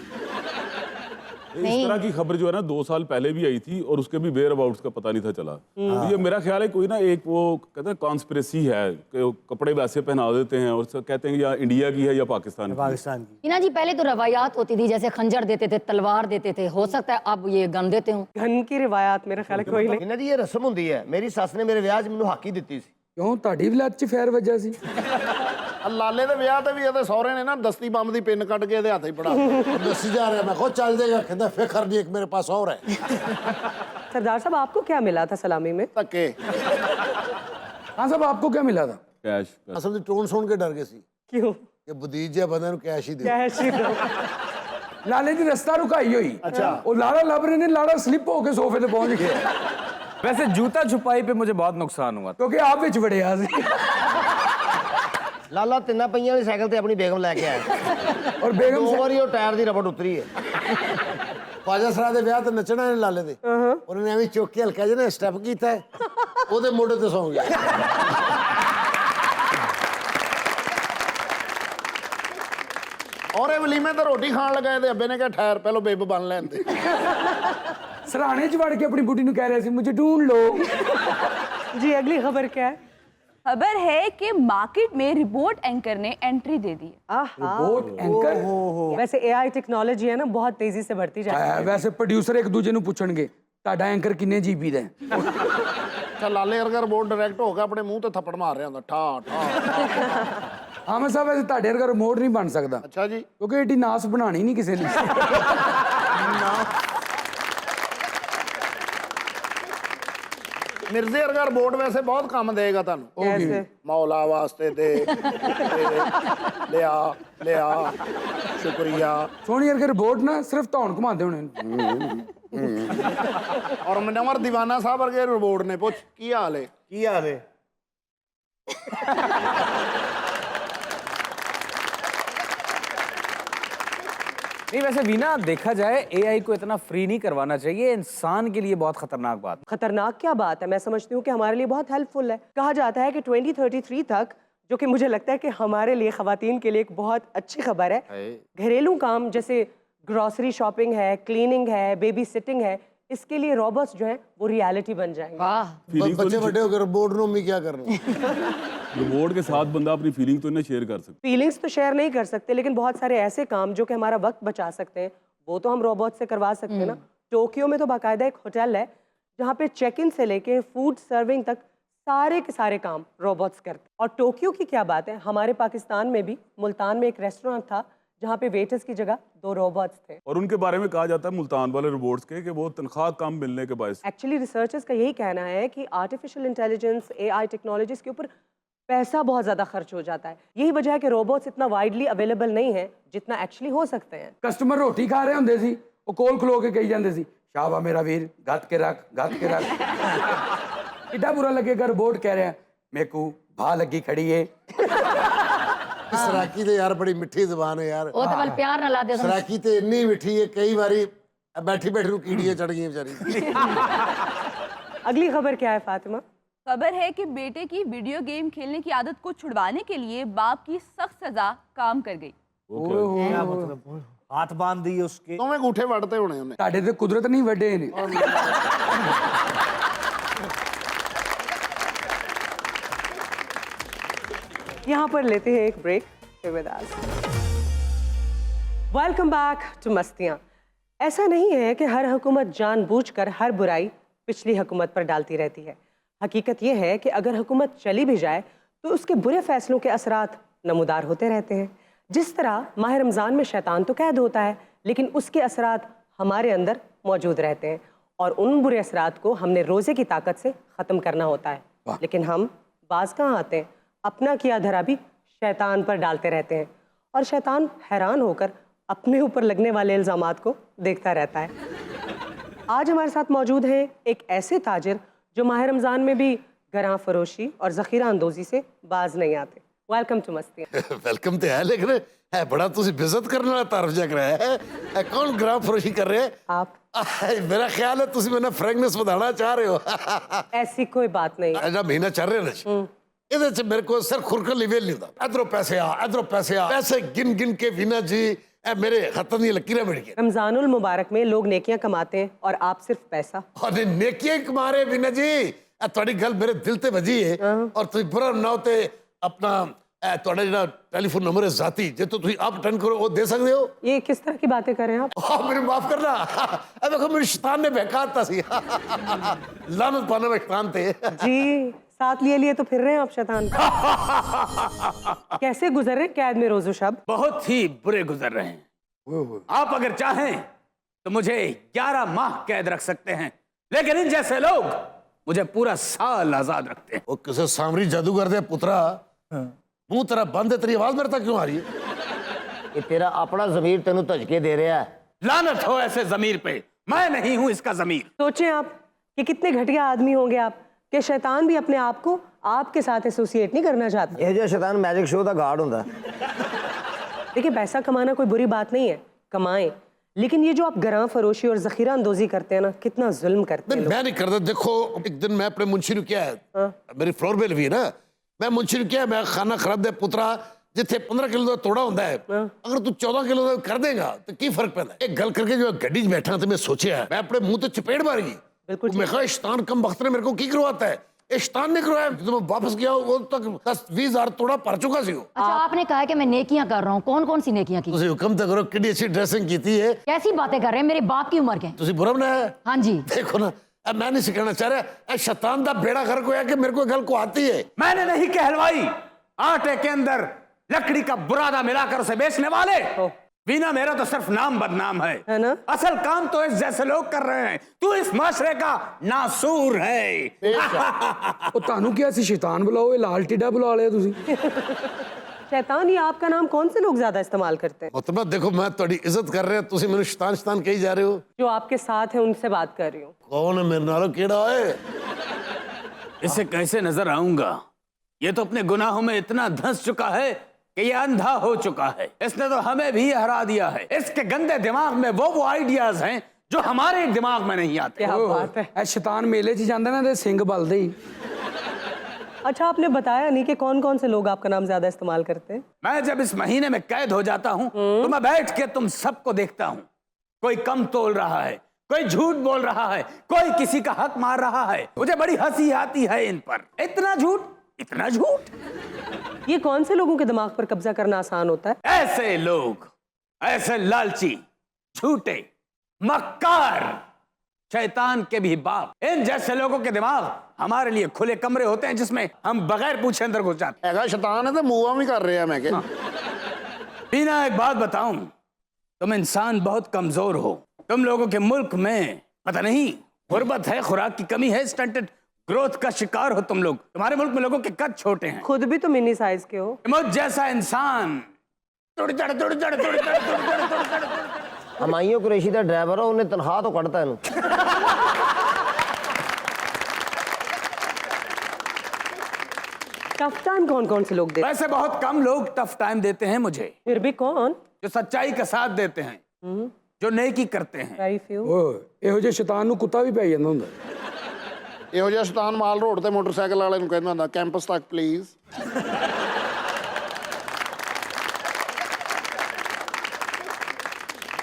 इस तरह की खबर जो है ना 2 साल पहले भी आई थी और उसके भी वेयर अबाउट्स का पता नहीं था चला। तो ये मेरा ख्याल है कोई ना एक वो कहते हैं कॉन्स्पिरेसी है कि वो कपड़े वैसे पहना देते हैं और कहते हैं कि या इंडिया की है या पाकिस्तान की। हिना जी पहले तो रवायात होती थी, जैसे खंजर देते थे, तलवार देते थे, हो सकता है अब ये गन देते हो। गन की रिवायात मेरा ख्याल है कोई नहीं। ਇਹਨਾਂ ਦੀ ਇਹ ਰਸਮ ਹੁੰਦੀ ਹੈ। ਮੇਰੀ ਸੱਸ ਨੇ ਮੇਰੇ ਵਿਆਹ 'ਚ ਮੈਨੂੰ ਹਾਕੀ ਦਿੱਤੀ ਸੀ। ਕਿਉਂ ਤੁਹਾਡੀ ਵੀ ਲੱਤ 'ਚ ਫੇਰ ਵੱਜਾ ਸੀ? ਲਾਲੇ ਦੇ ਵਿਆਹ ਤੇ ਵੀ ਇਹਦੇ ਸਹੁਰੇ ਨੇ ਨਾ ਦਸਤੀ ਬੰਬ ਦੀ ਪਿੰਨ ਕੱਢ ਕੇ ਇਹਦੇ ਹੱਥ 'ਚ ਫੜਾ ਦੱਸੀ ਜਾ ਰਿਹਾ। ਮੈਂ ਖੁਦ ਚੱਲ ਜਾਏਗਾ, ਕਹਿੰਦਾ ਫਿਕਰ ਨਹੀਂ, ਇੱਕ ਮੇਰੇ ਪਾਸ और है। सरदार साहब आपको क्या मिला था सलामी में? ਧੱਕੇ। हाँ साहब आपको क्या मिला था? कैश। ਅਸਲ ਦੀ ਟੋਨ ਸੁਣ ਕੇ ਡਰ ਗਏ ਸੀ क्यों? ਕਿ ਬਦੀਜ ਜਿਹਾ ਬੰਦੇ ਨੂੰ ਕੈਸ਼ ਹੀ ਦੇ। कैश ही दो। ਲਾਲੇ ਦੀ ਰਸਤਾ ਰੁਕਾਈ ਹੋਈ। ਅੱਛਾ। ਉਹ ਲਾੜਾ ਲੱਭ ਰਹੇ ਨੇ, ਲਾੜਾ ਸਲਿੱਪ ਹੋ ਕੇ ਸੋਫੇ ਤੇ ਪਹੁੰਚ ਗਿਆ। वैसे जूता छुपाई पे मुझे बहुत नुकसान हुआ था। ਕਿਉਂਕਿ ਆਪ ਵਿੱਚ ਵੜਿਆ ਸੀ। ਲਾਲਾ ਤਿੰਨਾਂ ਪਈਆਂ ਵਾਲੀ ਸਾਈਕਲ ਤੇ ਆਪਣੀ ਬੇਗਮ ਲੈ ਕੇ ਆਇਆ ਔਰ ਬੇਗਮ 2 ਵਾਰੀ ਉਹ ਟਾਇਰ ਦੀ ਰਬੜ ਉਤਰੀ ਹੈ। ਖਵਾਜਾ ਸਰਾ ਦੇ ਵਿਆਹ ਤੇ ਨੱਚਣਾ ਨੇ ਲਾਲੇ ਦੇ, ਉਹਨਾਂ ਨੇ ਐਵੇਂ ਚੁੱਕ ਕੇ ਹਲਕਾ ਜਿਹਾ ਨਾ ਸਟੈਪ ਕੀਤਾ, ਉਹਦੇ ਮੋਢੇ ਤੇ ਸੌਂ ਗਿਆ। ਔਰ ਇਹ ਵਲੀਮੇ ਤੇ ਰੋਟੀ ਖਾਣ ਲੱਗਾ, ਇਹਦੇ ਅੱਬੇ ਨੇ ਕਿਹਾ ਠਹਿਰ ਪਹਿਲਾਂ ਬੇਬ ਬਣ ਲੈਣ ਦੇ। ਸਰਾਣੇ 'ਚ ਵੜ ਕੇ ਆਪਣੀ ਬੁੱਢੀ ਨੂੰ ਕਹਿ ਰਿਹਾ ਸੀ ਮੁਝੇ ਢੂੰढ लो। जी अगली खबर क्या है? खबर है कि मार्केट में रिपोर्ट एंकर ने एंट्री दे दी है। Report anchor. वैसे AI टेक्नोलॉजी है ना, बहुत तेजी से बढ़ती जा रही है। ਵੈਸੇ ਪ੍ਰੋਡਿਊਸਰ ਇੱਕ ਦੂਜੇ ਨੂੰ ਪੁੱਛਣਗੇ ਤੁਹਾਡਾ ਐਂਕਰ ਕਿੰਨੇ GB ਦਾ ਹੈ? ਅੱਛਾ, ਲਾਲੇ ਵਰਗਾ ਰਿਮੋਟ ਡਾਇਰੈਕਟ ਹੋ ਕੇ ਆਪਣੇ ਮੂੰਹ ਤੇ ਥੱਪੜ ਮਾਰ ਰਿਹਾ ਹੁੰਦਾ, ਠਾ ਠਾ। ਹਾਂ ਮੈਂ ਸਾਹਿਬ ਵੈਸੇ ਤੁਹਾਡੇ ਵਰਗਾ ਰਿਮੋਟ ਨਹੀਂ ਬਣ ਸਕਦਾ, ਅੱਛਾ ਜੀ। ਕਿਉਂਕਿ ਏਡੀ ਨਾਸ ਬਣਾਣੀ ਨਹੀਂ ਕਿਸੇ ਨੇ। ਮਿਰਜ਼ੇ ਵਰਗਾ ਰਿਮੋਟ ਵੈਸੇ ਬਹੁਤ ਕੰਮ ਦੇਗਾ ਤੁਹਾਨੂੰ। कैसे? ਮੌਲਾ ਵਾਸਤੇ ਦੇ ਲਿਆ ਲਿਆ ਸ਼ੁਕਰੀਆ। ਸੋਹਣੀ ਵਰਗੇ ਰਿਪੋਰਟ ਨਾ ਸਿਰਫ ਧੌਣ ਘੁਮਾਉਂਦੇ ਹੋਣੇ। ਔਰ ਮਨਵਰ ਦੀਵਾਨਾ ਸਾਹਿਬ ਵਰਗੇ ਰਿਮੋਟ ਨੇ ਪੁੱਛ ਕੀ ਹਾਲ ਹੈ? ਕੀ ਹਾਲ ਹੈ? नहीं वैसे वीना देखा जाए AI को इतना फ्री नहीं करवाना चाहिए, इंसान के लिए बहुत खतरनाक बात। खतरनाक क्या बात है? मैं समझती हूँ कि हमारे लिए बहुत हेल्पफुल है। कहा जाता है कि 2033 तक, जो कि मुझे लगता है कि हमारे लिए खवातीन के लिए एक बहुत अच्छी खबर है, घरेलू काम जैसे ग्रॉसरी शॉपिंग है, क्लीनिंग है, बेबी सिटिंग है, इसके लिए रोबोट्स जो है वो रियलिटी बन जाएंगे। बच्चे बड़े होकर बोर्ड रूम में क्या करना? रिमोट के साथ बंदा अपनी फीलिंग तो इन्हें शेयर कर सकता। फीलिंग्स तो शेयर नहीं कर सकते, लेकिन बहुत सारे ऐसे काम जो कि हमारा वक्त बचा सकते हैं वो तो हम रोबोट से करवा सकते हैं ना। टोक्यो में तो बाकायदा एक होटल है जहाँ पे चेक इन से लेके फूड सर्विंग तक सारे के सारे काम रोबोट्स करते हैं। और टोक्यो की क्या बात है, हमारे पाकिस्तान में भी मुल्तान में एक रेस्टोरेंट था जहाँ पे वेटर्स की जगह 2 रोबोट्स थे। और उनके बारे में कहा जाता है मुल्तान वाले रोबोट्स के कि वो तनख्वाह कम मिलने के बायस। एक्चुअली रिसर्चर्स का यही कहना है कि आर्टिफिशियल इंटेलिजेंस, AI टेक्नोलॉजीज के ऊपर पैसा बहुत ज़्यादा खर्च हो जाता है। यही वजह है कि रोबोट्स इतना वाइडली अवेलेबल नहीं है जितना एक्चुअली हो सकते हैं। ਕਸਟਮਰ ਰੋਟੀ ਖਾ ਰਹੇ ਹੁੰਦੇ ਸੀ, ਉਹ ਕੋਲ ਖਲੋ ਕੇ ਕਹੀ ਜਾਂਦੇ ਸੀ ਸ਼ਾਬਾ ਮੇਰਾ ਵੀਰ ਗੱਤ ਕੇ ਰੱਖ, ਗੱਤ ਕੇ ਰੱਖ। ਕਿੱਡਾ ਬੁਰਾ ਲੱਗੇਗਾ ਰਿਪੋਰਟ ਕਹਿ ਰਿਹਾ ਮੇਕੂ ਭਾ ਲੱਗੀ ਖੜੀ ਏ। ਸਰਾਕੀ ਤੇ ਯਾਰ ਬੜੀ ਮਿੱਠੀ ਜ਼ੁਬਾਨ ਹੈ ਯਾਰ। ਉਹ ਤਾਂ ਬਲ ਪਿਆਰ ਨਾਲ ਲਾਦੇ ਸਰਾਕੀ ਤੇ ਇੰਨੀ ਮਿੱਠੀ ਹੈ, ਕਈ ਵਾਰੀ ਬੈਠੀ ਬੈਠੀ ਨੂੰ ਕੀੜੀਆਂ ਚੜ ਗਈਆਂ ਵਿਚਾਰੀ। अगली खबर क्या है फातिमा? खबर है कि बेटे की वीडियो गेम खेलने की आदत को छुड़वाने के लिए बाप की सख्त सजा काम कर गई। क्या मतलब? हाथ बांध दिए उसके। ਦੋਵੇਂ ਗੂਠੇ ਵੱਢਤੇ ਹੋਣੇ ਉਹਨੇ। ਤੁਹਾਡੇ ਤੇ ਕੁਦਰਤ ਨਹੀਂ ਵੱਡੇ ਨੇ। यहाँ पर लेते हैं एक break. Welcome back to Mastiyaan. ऐसा नहीं है कि हर हुकूमत जानबूझकर हर बुराई पिछली हुकूमत पर डालती रहती है। हकीकत यह है कि अगर हुकूमत चली भी जाए तो उसके बुरे फैसलों के असरात नमूदार होते रहते हैं। जिस तरह माह रमज़ान में शैतान तो कैद होता है, लेकिन उसके असरात हमारे अंदर मौजूद रहते हैं और उन बुरे असरात को हमने रोज़े की ताकत से ख़त्म करना होता है। लेकिन हम बाज कहाँ आते हैं, अपना किया धरा भी शैतान पर डालते रहते हैं और शैतान हैरान होकर अपने ऊपर लगने वाले इल्ज़ामात को देखता रहता है। आज हमारे साथ मौजूद हैं एक ऐसे ताजिर जो माह रमज़ान में भी गरां फरोशी और ज़ख़ीरा अंदोज़ी से बाज नहीं आते। Welcome to मस्तियाँ। वेलकम तो है, लेकिन है बड़ा तुझे बेइज्जत करने वाला तारफ जग रहा है। कौन ग्राफ फरोशी कर रहे हैं? आप। मेरा ख्याल है तुझे मैंने फ्रेगनेंस बढ़ाना चाह रहे हो। ऐसी कोई बात नहीं। अजा महीना चल रहे ना ਇਹਦੇ ਚ ਮੇਰੇ ਕੋਲ ਸਿਰ ਖੁਰਕਣ ਲਈ ਵੇਲ ਨਹੀਂ ਹੁੰਦਾ। ਇਧਰੋਂ ਪੈਸੇ ਆ, ਇਧਰੋਂ ਪੈਸੇ ਆ, ਪੈਸੇ गिन गिन के ਵੀਨਾ जी ए मेरे खत्म दी लकीरें मिट गई। रमजानुल मुबारक में लोग नेकियां कमाते हैं और आप सिर्फ पैसा। अरे नेकियां कमा रहे वीना जी, ਤੁਹਾਡੀ ਗੱਲ ਮੇਰੇ ਦਿਲ ਤੇ ਵੱਜੀ ਹੈ ਔਰ ਤੁਸੀਂ ਬੁਰਾ ਨਾ ਤੇ ਆਪਣਾ ਤੁਹਾਡਾ ਜਿਹੜਾ ਟੈਲੀਫੋਨ ਨੰਬਰ ਹੈ ਜ਼ਾਤੀ ਜੇ ਤੁਸੀਂ ਆਪ ਅਟੈਂਡ ਕਰੋ ਉਹ ਦੇ ਸਕਦੇ ਹੋ। ये किस तरह की बातें कर रहे हैं आप? हाँ मेरे माफ करना। अब देखो मेरे शैतान ने बहकाता सी। लानत पाने में शैतान थे। जी साथ लिए लिए तो फिर रहे हैं आप शैतान। कैसे गुजर रहे हैं कैद में रोज़ो शब? बहुत ही बुरे गुजर रहे हैं। आप अगर चाहें तो मुझे 11 माह कैद रख सकते हैं, लेकिन इन जैसे लोग मुझे पूरा साल आजाद रखते हैं। वो किसे सामरी जादूगर दे पुत्रा मुंह तेरा बंद है, तेरी आवाज मेरे तक क्यों आ रही है? ਇਹ ਤੇਰਾ ਆਪਣਾ ਜ਼ਮੀਰ ਤੈਨੂੰ ਧੱਜਕੇ ਦੇ ਰਿਹਾ ਹੈ। लानत हो ऐसे जमीर पे, मैं नहीं हूं इसका जमीर। सोचें आप कि कितने घटिया आदमी होंगे आप कि शैतान भी अपने आप को आपके साथ एसोसिएट नहीं करना चाहता। ਇਹ ਜਿਹਾ ਸ਼ੈਤਾਨ ਮੈਜਿਕ ਸ਼ੋਅ ਦਾ ਗਾਰਡ ਹੁੰਦਾ। देखिए पैसा कमाना कोई बुरी बात नहीं है, कमाएं, लेकिन ये जो आप गरां फरोशी और जखीरा अंदोजी करते हैं ना, कितना जुल्म करते हैं। मैं नहीं करता। देखो एक दिन मैं अपने मुंशी ने किया है, मेरी फ्लोर बिल भी है ना, मैं मुंशी ने किया, मैं खाना खराब दे पुत्रा जिथे 15 किलो का तोड़ा होता है अगर तू 14 किलो का कर देगा तो की फर्क पैदा। एक गल करके जो गड्डी च बैठा तो मैं सोचा मैं अपने मुंह तो चपेट मारी। बिल्कुल मैं कहा शैतान कम वक्त ने मेरे को की करवाता है, ये शैतान ने करवाया। जब मैं वापस गया वो तक 10-20 हजार तोड़ा भर चुका सी। अच्छा आपने कहा कि मैं नेकियां कर रहा हूँ, कौन कौन सी नेकियां की? तुसी हुक्म तो करो, कितनी अच्छी ड्रेसिंग की है। कैसी बातें कर रहे हैं, मेरे बाप की उम्र के। तुसी बुरा बनाया? हाँ जी। देखो ना अब मैं नहीं सिखाना चाह रहा, शैतान का बेड़ा घर को है कि मेरे को गल को आती है। मैंने नहीं कहलवाई। आटे के अंदर लकड़ी का बुरादा मिलाकर उसे बेचने वाले वीना मेरा तो सिर्फ नाम बदनाम है ना? असल काम तो इस जैसे लोग कर रहे हैं। तू इस माशरे का नासूर है। ਉਹ ਤੁਹਾਨੂੰ ਕੀ ਅਸੀਂ ਸ਼ੈਤਾਨ ਬੁਲਾਓ, ਇਹ ਲਾਲ ਟਿੱਡਾ ਬੁਲਾ ਲਿਆ ਤੁਸੀਂ। शैतान, ये आपका नाम कौन से लोग ज्यादा इस्तेमाल करते हैं? मतलब देखो मैं थोड़ी इज्जत कर रहा, तुसी मेरे शैतान शैतान कही जा रहे हो। जो आपके साथ है उनसे बात कर रही हूँ। कौन है मेरे नालों केड़ा है? इसे कैसे नजर आऊंगा? ये तो अपने गुनाहों में इतना धंस चुका है कि ये अंधा हो चुका है। इसने तो हमें भी हरा दिया है। इसके गंदे दिमाग में वो आइडियाज हैं जो हमारे दिमाग में नहीं आते। क्या बात है। ਇਹ ਸ਼ੈਤਾਨ ਮੇਲੇ 'ਚ ਜਾਂਦਾ ਨਾ ਤੇ ਸਿੰਘ ਬਲਦੇ ਹੀ। अच्छा आपने बताया नहीं कि कौन कौन से लोग आपका नाम ज्यादा इस्तेमाल करते हैं? मैं जब इस महीने में कैद हो जाता हूँ तो मैं बैठ के तुम सबको देखता हूँ। कोई कम तोल रहा है, कोई झूठ बोल रहा है, कोई किसी का हक मार रहा है। मुझे बड़ी हंसी आती है इन पर। इतना झूठ, इतना झूठ। ये कौन से लोगों के दिमाग पर कब्जा करना आसान होता है? ऐसे लोग, ऐसे लालची, झूठे, मक्कार, शैतान के भी बाप, इन जैसे लोगों के दिमाग हमारे लिए खुले कमरे होते हैं जिसमें हम बगैर पूछे अंदर घुस जाते हैं। हैगा शैतान है तो मूवा भी कर रहे हैं। मैं क्या बीना एक बात बताऊं, तुम इंसान बहुत कमजोर हो। तुम लोगों के मुल्क में पता नहीं गुर्बत है, खुराक की कमी है, स्टंटेड ग्रोथ का शिकार हो तुम लोग। तुम्हारे मुल्क में लोगों के कद छोटे हैं। खुद भी तो मिनी साइज के हो। मुझ जैसा इंसान हमायूं कुरैशी का ड्राइवर है, उन्हें तनख्वाह तो कटता है। टफ टाइम कौन कौन से लोग देते? वैसे बहुत कम लोग टफ टाइम देते हैं मुझे। फिर भी कौन? जो सच्चाई का साथ देते हैं, जो नेकी करते हैं। Very few। ਓਏ ਇਹੋ ਜਿਹੇ ਸ਼ੈਤਾਨ ਨੂੰ ਕੁੱਤਾ ਵੀ ਪੈ ਜਾਂਦਾ ਹੁੰਦਾ। ਇਹੋ ਜਿਹਾ ਸ਼ੈਤਾਨ ਮਾਲ ਰੋਡ ਤੇ ਮੋਟਰਸਾਈਕਲ ਵਾਲੇ ਨੂੰ ਕਹਿੰਦਾ ਹੁੰਦਾ ਕੈਂਪਸ ਤੱਕ ਪਲੀਜ਼।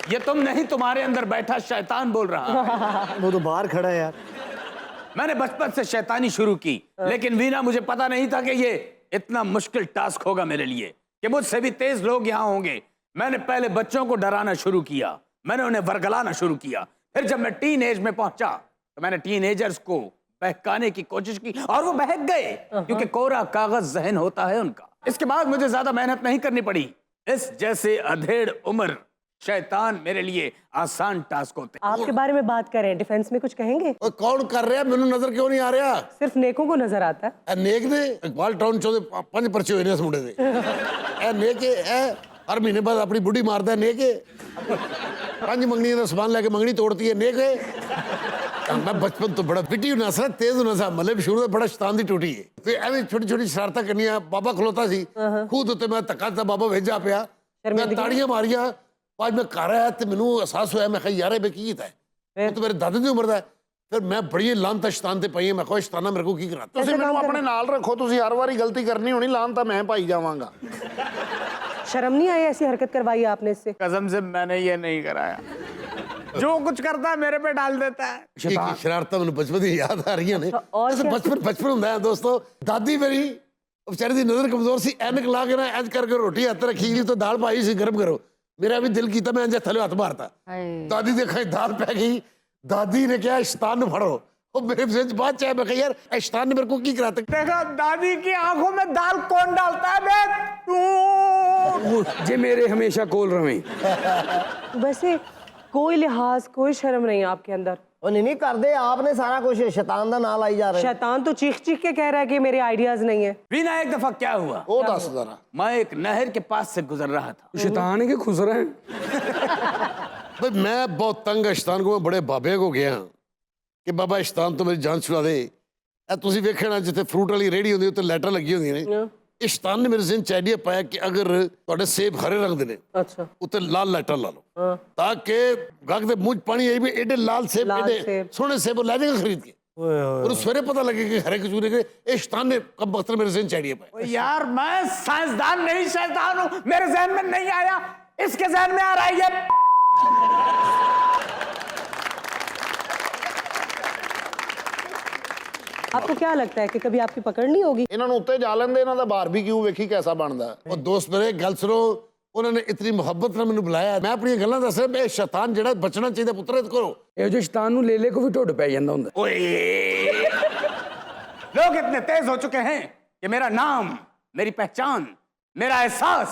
ये तुम नहीं, तुम्हारे अंदर बैठा शैतान बोल रहा है। वो तो बाहर खड़ा है यार। मैंने बचपन से शैतानी शुरू की, लेकिन वीना मुझे पता नहीं था कि ये इतना मुश्किल टास्क होगा मेरे लिए, कि मुझसे भी तेज लोग यहाँ होंगे। मैंने पहले बच्चों को डराना शुरू किया, मैंने उन्हें वर्गलाना शुरू किया। फिर जब मैं टीन एज में पहुंचा तो मैंने टीनेजर्स को बहकाने की कोशिश की और वो बहक गए, क्योंकि कोरा कागज जहन होता है उनका। इसके बाद मुझे ज्यादा मेहनत नहीं करनी पड़ी। इस जैसे अधेड़ उम्र शैतान मेरे लिए आसान टास्क होते। आपके बारे में बात करें, डिफेंस में कुछ कहेंगे? कौन कर रहा है? मैंने नजर क्यों नहीं आ रहा? सिर्फ नेकों को नजर आता है। नेक ने इकबाल टाउन चौदह 5 पर्चे हुए ने इस मुंडे दे। ए नेक है, हर महीने बाद अपनी बुढ़ी मारदा है, नेक है। 5 मंगनी का सामान लेके मंगनी तोड़ती है, नेक है। मैं बचपन तो बड़ा पिटी होना सा, तेज होना सा, मतलब शुरू में बड़ा शैतान दी टूटी है। फिर एवं छोटी छोटी शरारतां करनियां। बाबा खलोता सी खुद उत्ते मैं धक्का दिता, बाबा भेजा पिया, मैं ताड़ियां मारियां। आज मैं घर आया तो मैनू एहसास होया, मैं कहा यार मैं की कीता है, तो मेरे दादे दी उम्र दा है। फिर मैं बड़ी लानता शैतान ते पई, मैं कहा शैताना मेरे को की करा। ਤੁਸੀਂ ਮੈਨੂੰ ਆਪਣੇ ਨਾਲ ਰੱਖੋ, ਤੁਸੀਂ ਹਰ ਵਾਰੀ ਗਲਤੀ ਕਰਨੀ ਹੋਣੀ, ਲਾਨ ਤਾਂ ਮੈਂ ਪਾਈ ਜਾਵਾਂਗਾ। शर्म नहीं आई ऐसी हरकत करवाई आपने इससे? कसम से मैंने ये नहीं कराया। जो कुछ करता है मेरे पे डाल देता है। शरारतां मैनू बचपन दी याद आ रही ने। बचपन हुंदा है दोस्तों। दादी मेरी बेचारी दी नजर कमजोर सी, ऐनक ला के ना इंज करके रोटी हत्थ रखी जी, तो दाल पाई सी गर्म करो। मेरा भी दिल कीता, मैं इंज थले हत्थ मारता। दादी देखा दाल पै गई, दादी ने कहा शैतान नू फड़ो। वो मेरे से बात चाहे, मैं कहा यार शैतान ने मेरे को की कराता। देखा दादी की आंखों में दाल कौन डालता है? मैं तू जे मेरे हमेशा कोल रवें। वैसे कोई लिहाज, कोई शर्म नहीं आपके अंदर। नहीं करते आपने सारा कुछ, शैतान का नाम लाई जा रहा है। शैतान तो चीख चीख के कह रहा है कि मेरे आइडियाज नहीं है। वीना एक दफा क्या हुआ? ਉਹ ਦੱਸ ਜ਼ਰਾ। मैं एक नहर के पास से गुजर रहा था। शैतान है कि खुश रहे हैं? भाई मैं बहुत तंग शैतान को, मैं बड़े बाबे को गया कि बाबा शैतान तो मेरी जान छुड़ा दे। ए तुसी वेखना जिथे फ्रूट वाली रेहड़ी होंदी उत्ते लाइटां लगी होंदियां ने। इस शैतान ने मेरे ज़हन च आइडिया पाया कि अगर तुहाडे सेब हरे रंग दे ने, अच्छा, उत्ते लाल लाइटां ला लो, ताकि गाहक दे मुंह च पानी आई भी एडे लाल सेब, एडे सोहने सेब लै जाएगा खरीद के। और सवेरे पता लगे कि हरे कचूरे के। इस शैतान ने कब वक्त मेरे ज़हन च आइडिया पाया। यार मैं साइंसदान नहीं शैतान हूं, मेरे जहन में नहीं आया, इसके जहन में आ रहा है ये। आपको क्या लगता है कि कभी आपकी पकड़ नहीं होगी? ਇਹਨਾਂ ਨੂੰ ਉੱਤੇ ਜਾ ਲੈਂਦੇ, ਇਹਨਾਂ ਦਾ ਬਾਰਬੀਕਿਊ ਵੇਖੀ कैसा ਬਣਦਾ। और दोस्त मेरे गल सुनो, उन्होंने इतनी मोहब्बत नाल मैनू बुलाया, मैं अपनी गल्लां दस रहा। मैं शैतान जेड़ा बचना चाहिए पुत्र करो। ਇਹ ਜੋ ਸ਼ੈਤਾਨ ਨੂੰ ਲੈ ਕੋ ਵੀ ਢੁੱਡ ਪੈ ਜਾਂਦਾ ਹੁੰਦਾ। ओए लोग इतने तेज हो चुके हैं कि मेरा नाम, मेरी पहचान, मेरा एहसास,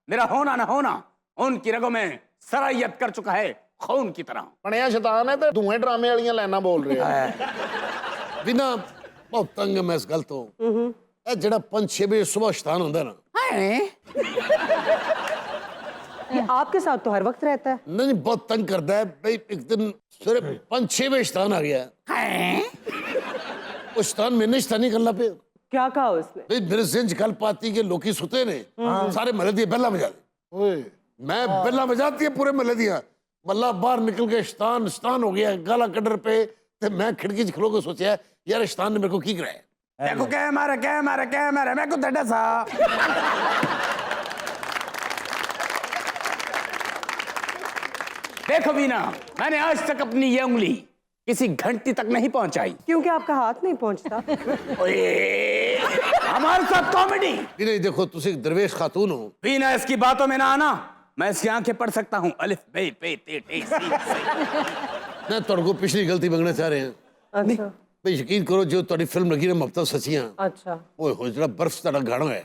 मेरा होना ना होना उनकी रगों में सरायत कर चुका है, खून की तरह। ਬਣਿਆ ਸ਼ੈਤਾਨ ਹੈ ਤੇ ਧੂਏ ਡਰਾਮੇ ਵਾਲੀਆਂ ਲਾਈਨਾਂ ਬੋਲ ਰਹੇ ਆ। बिना बहुत तंग है मैं इस गल तो। ए जेड़ा 5-6 बजे सुबह शैतान होंदा ना, ये आपके साथ तो हर वक्त रहता है। नहीं बहुत तंग करता है। भाई एक दिन सवेरे 5-6 बजे शैतान आ गया। वो शैतान मैंने शैतानी करना पे। क्या कहा उसने? भाई मेरे ज़हन च गल पाती कि लोकी सुते ने, सारे महल्ले दी बेला बजा दे। ਓਏ मैं बेला बजाती है पूरे महल्ले दियां। मल्ला बाहर निकल के शैतान शैतान हो गया, गाला कड्डर पे। ते मैं खिड़की च खलो के सोचा यार शैतान ने मेरे को की कराया। देखो क्या मारा, क्या मारा, क्या मारा, मैं को डटा सा। देखो वीना, मैंने आज तक अपनी ये उंगली किसी घंटी तक नहीं पहुंचाई, क्योंकि आपका हाथ नहीं पहुंचता। ओए, हमारे साथ कॉमेडी। नहीं देखो तुसी दरवेश खातून हो। वीना इसकी बातों में ना आना, मैं इसकी आंखें पढ़ सकता हूँ, अलिफ बे पे ते टे सी। मैं तुहाडे को पिछली गलती मंगना चाह रहे हैं। अच्छा भाई यकीन करो जो तुहाडी फिल्म लगी ना मोहब्बतां सच्चियां, अच्छा। ओए हो जेड़ा बर्फ च तुहाडा गाना है,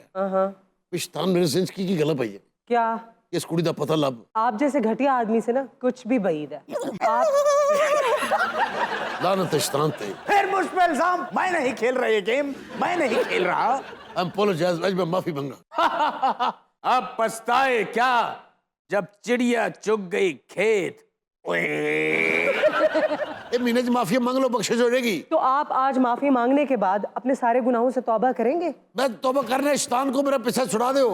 शैतान मेरे ज़हन च की गल पाई है। क्या? इस कुड़ी दा पता लब। आप जैसे घटिया आदमी से ना कुछ भी बईद है। आप लानत शैतान ते। फिर मुझ पे इल्जाम, मैं नहीं खेल रहा ये गेम, मैं नहीं खेल रहा। आई अपोलोजाइज, आज मैं माफी मांगा। अब पछताए क्या जब चिड़िया चुग गई खेत। ए महीने च माफी मांग लो, बख्शिश हो जाएगी। तो आप आज माफी मांगने के बाद अपने सारे गुनाहों से तौबा करेंगे? मैं तौबा करने शैतान को मेरा पीछा छुड़ा दो।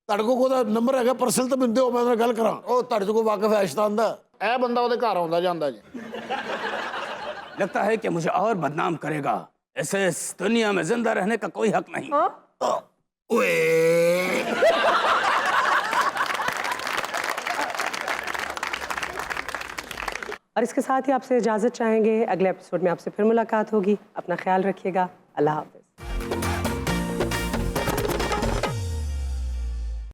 ਤੁਹਾਡੇ ਕੋਲ ਉਹਦਾ ਨੰਬਰ ਹੈਗਾ ਪਰਸਨਲ, ਤਾਂ ਮੈਨੂੰ ਦਿਓ, ਮੈਂ ਨਾਲ ਗੱਲ ਕਰਾਂ। ਉਹ ਤੁਹਾਡੇ ਕੋਲ ਵਾਕਿਫ ਹੈ ਸ਼ੈਤਾਨ ਦਾ। ਇਹ ਬੰਦਾ ਉਹਦੇ ਘਰ ਆਉਂਦਾ ਜਾਂਦਾ ਜੀ। लगता है कि मुझे और बदनाम करेगा, ऐसे इस दुनिया में जिंदा रहने का कोई हक नहीं। और इसके साथ ही आपसे इजाजत चाहेंगे। अगले एपिसोड में आपसे फिर मुलाकात होगी। अपना ख्याल रखिएगा। अल्लाह हाफ़िज़।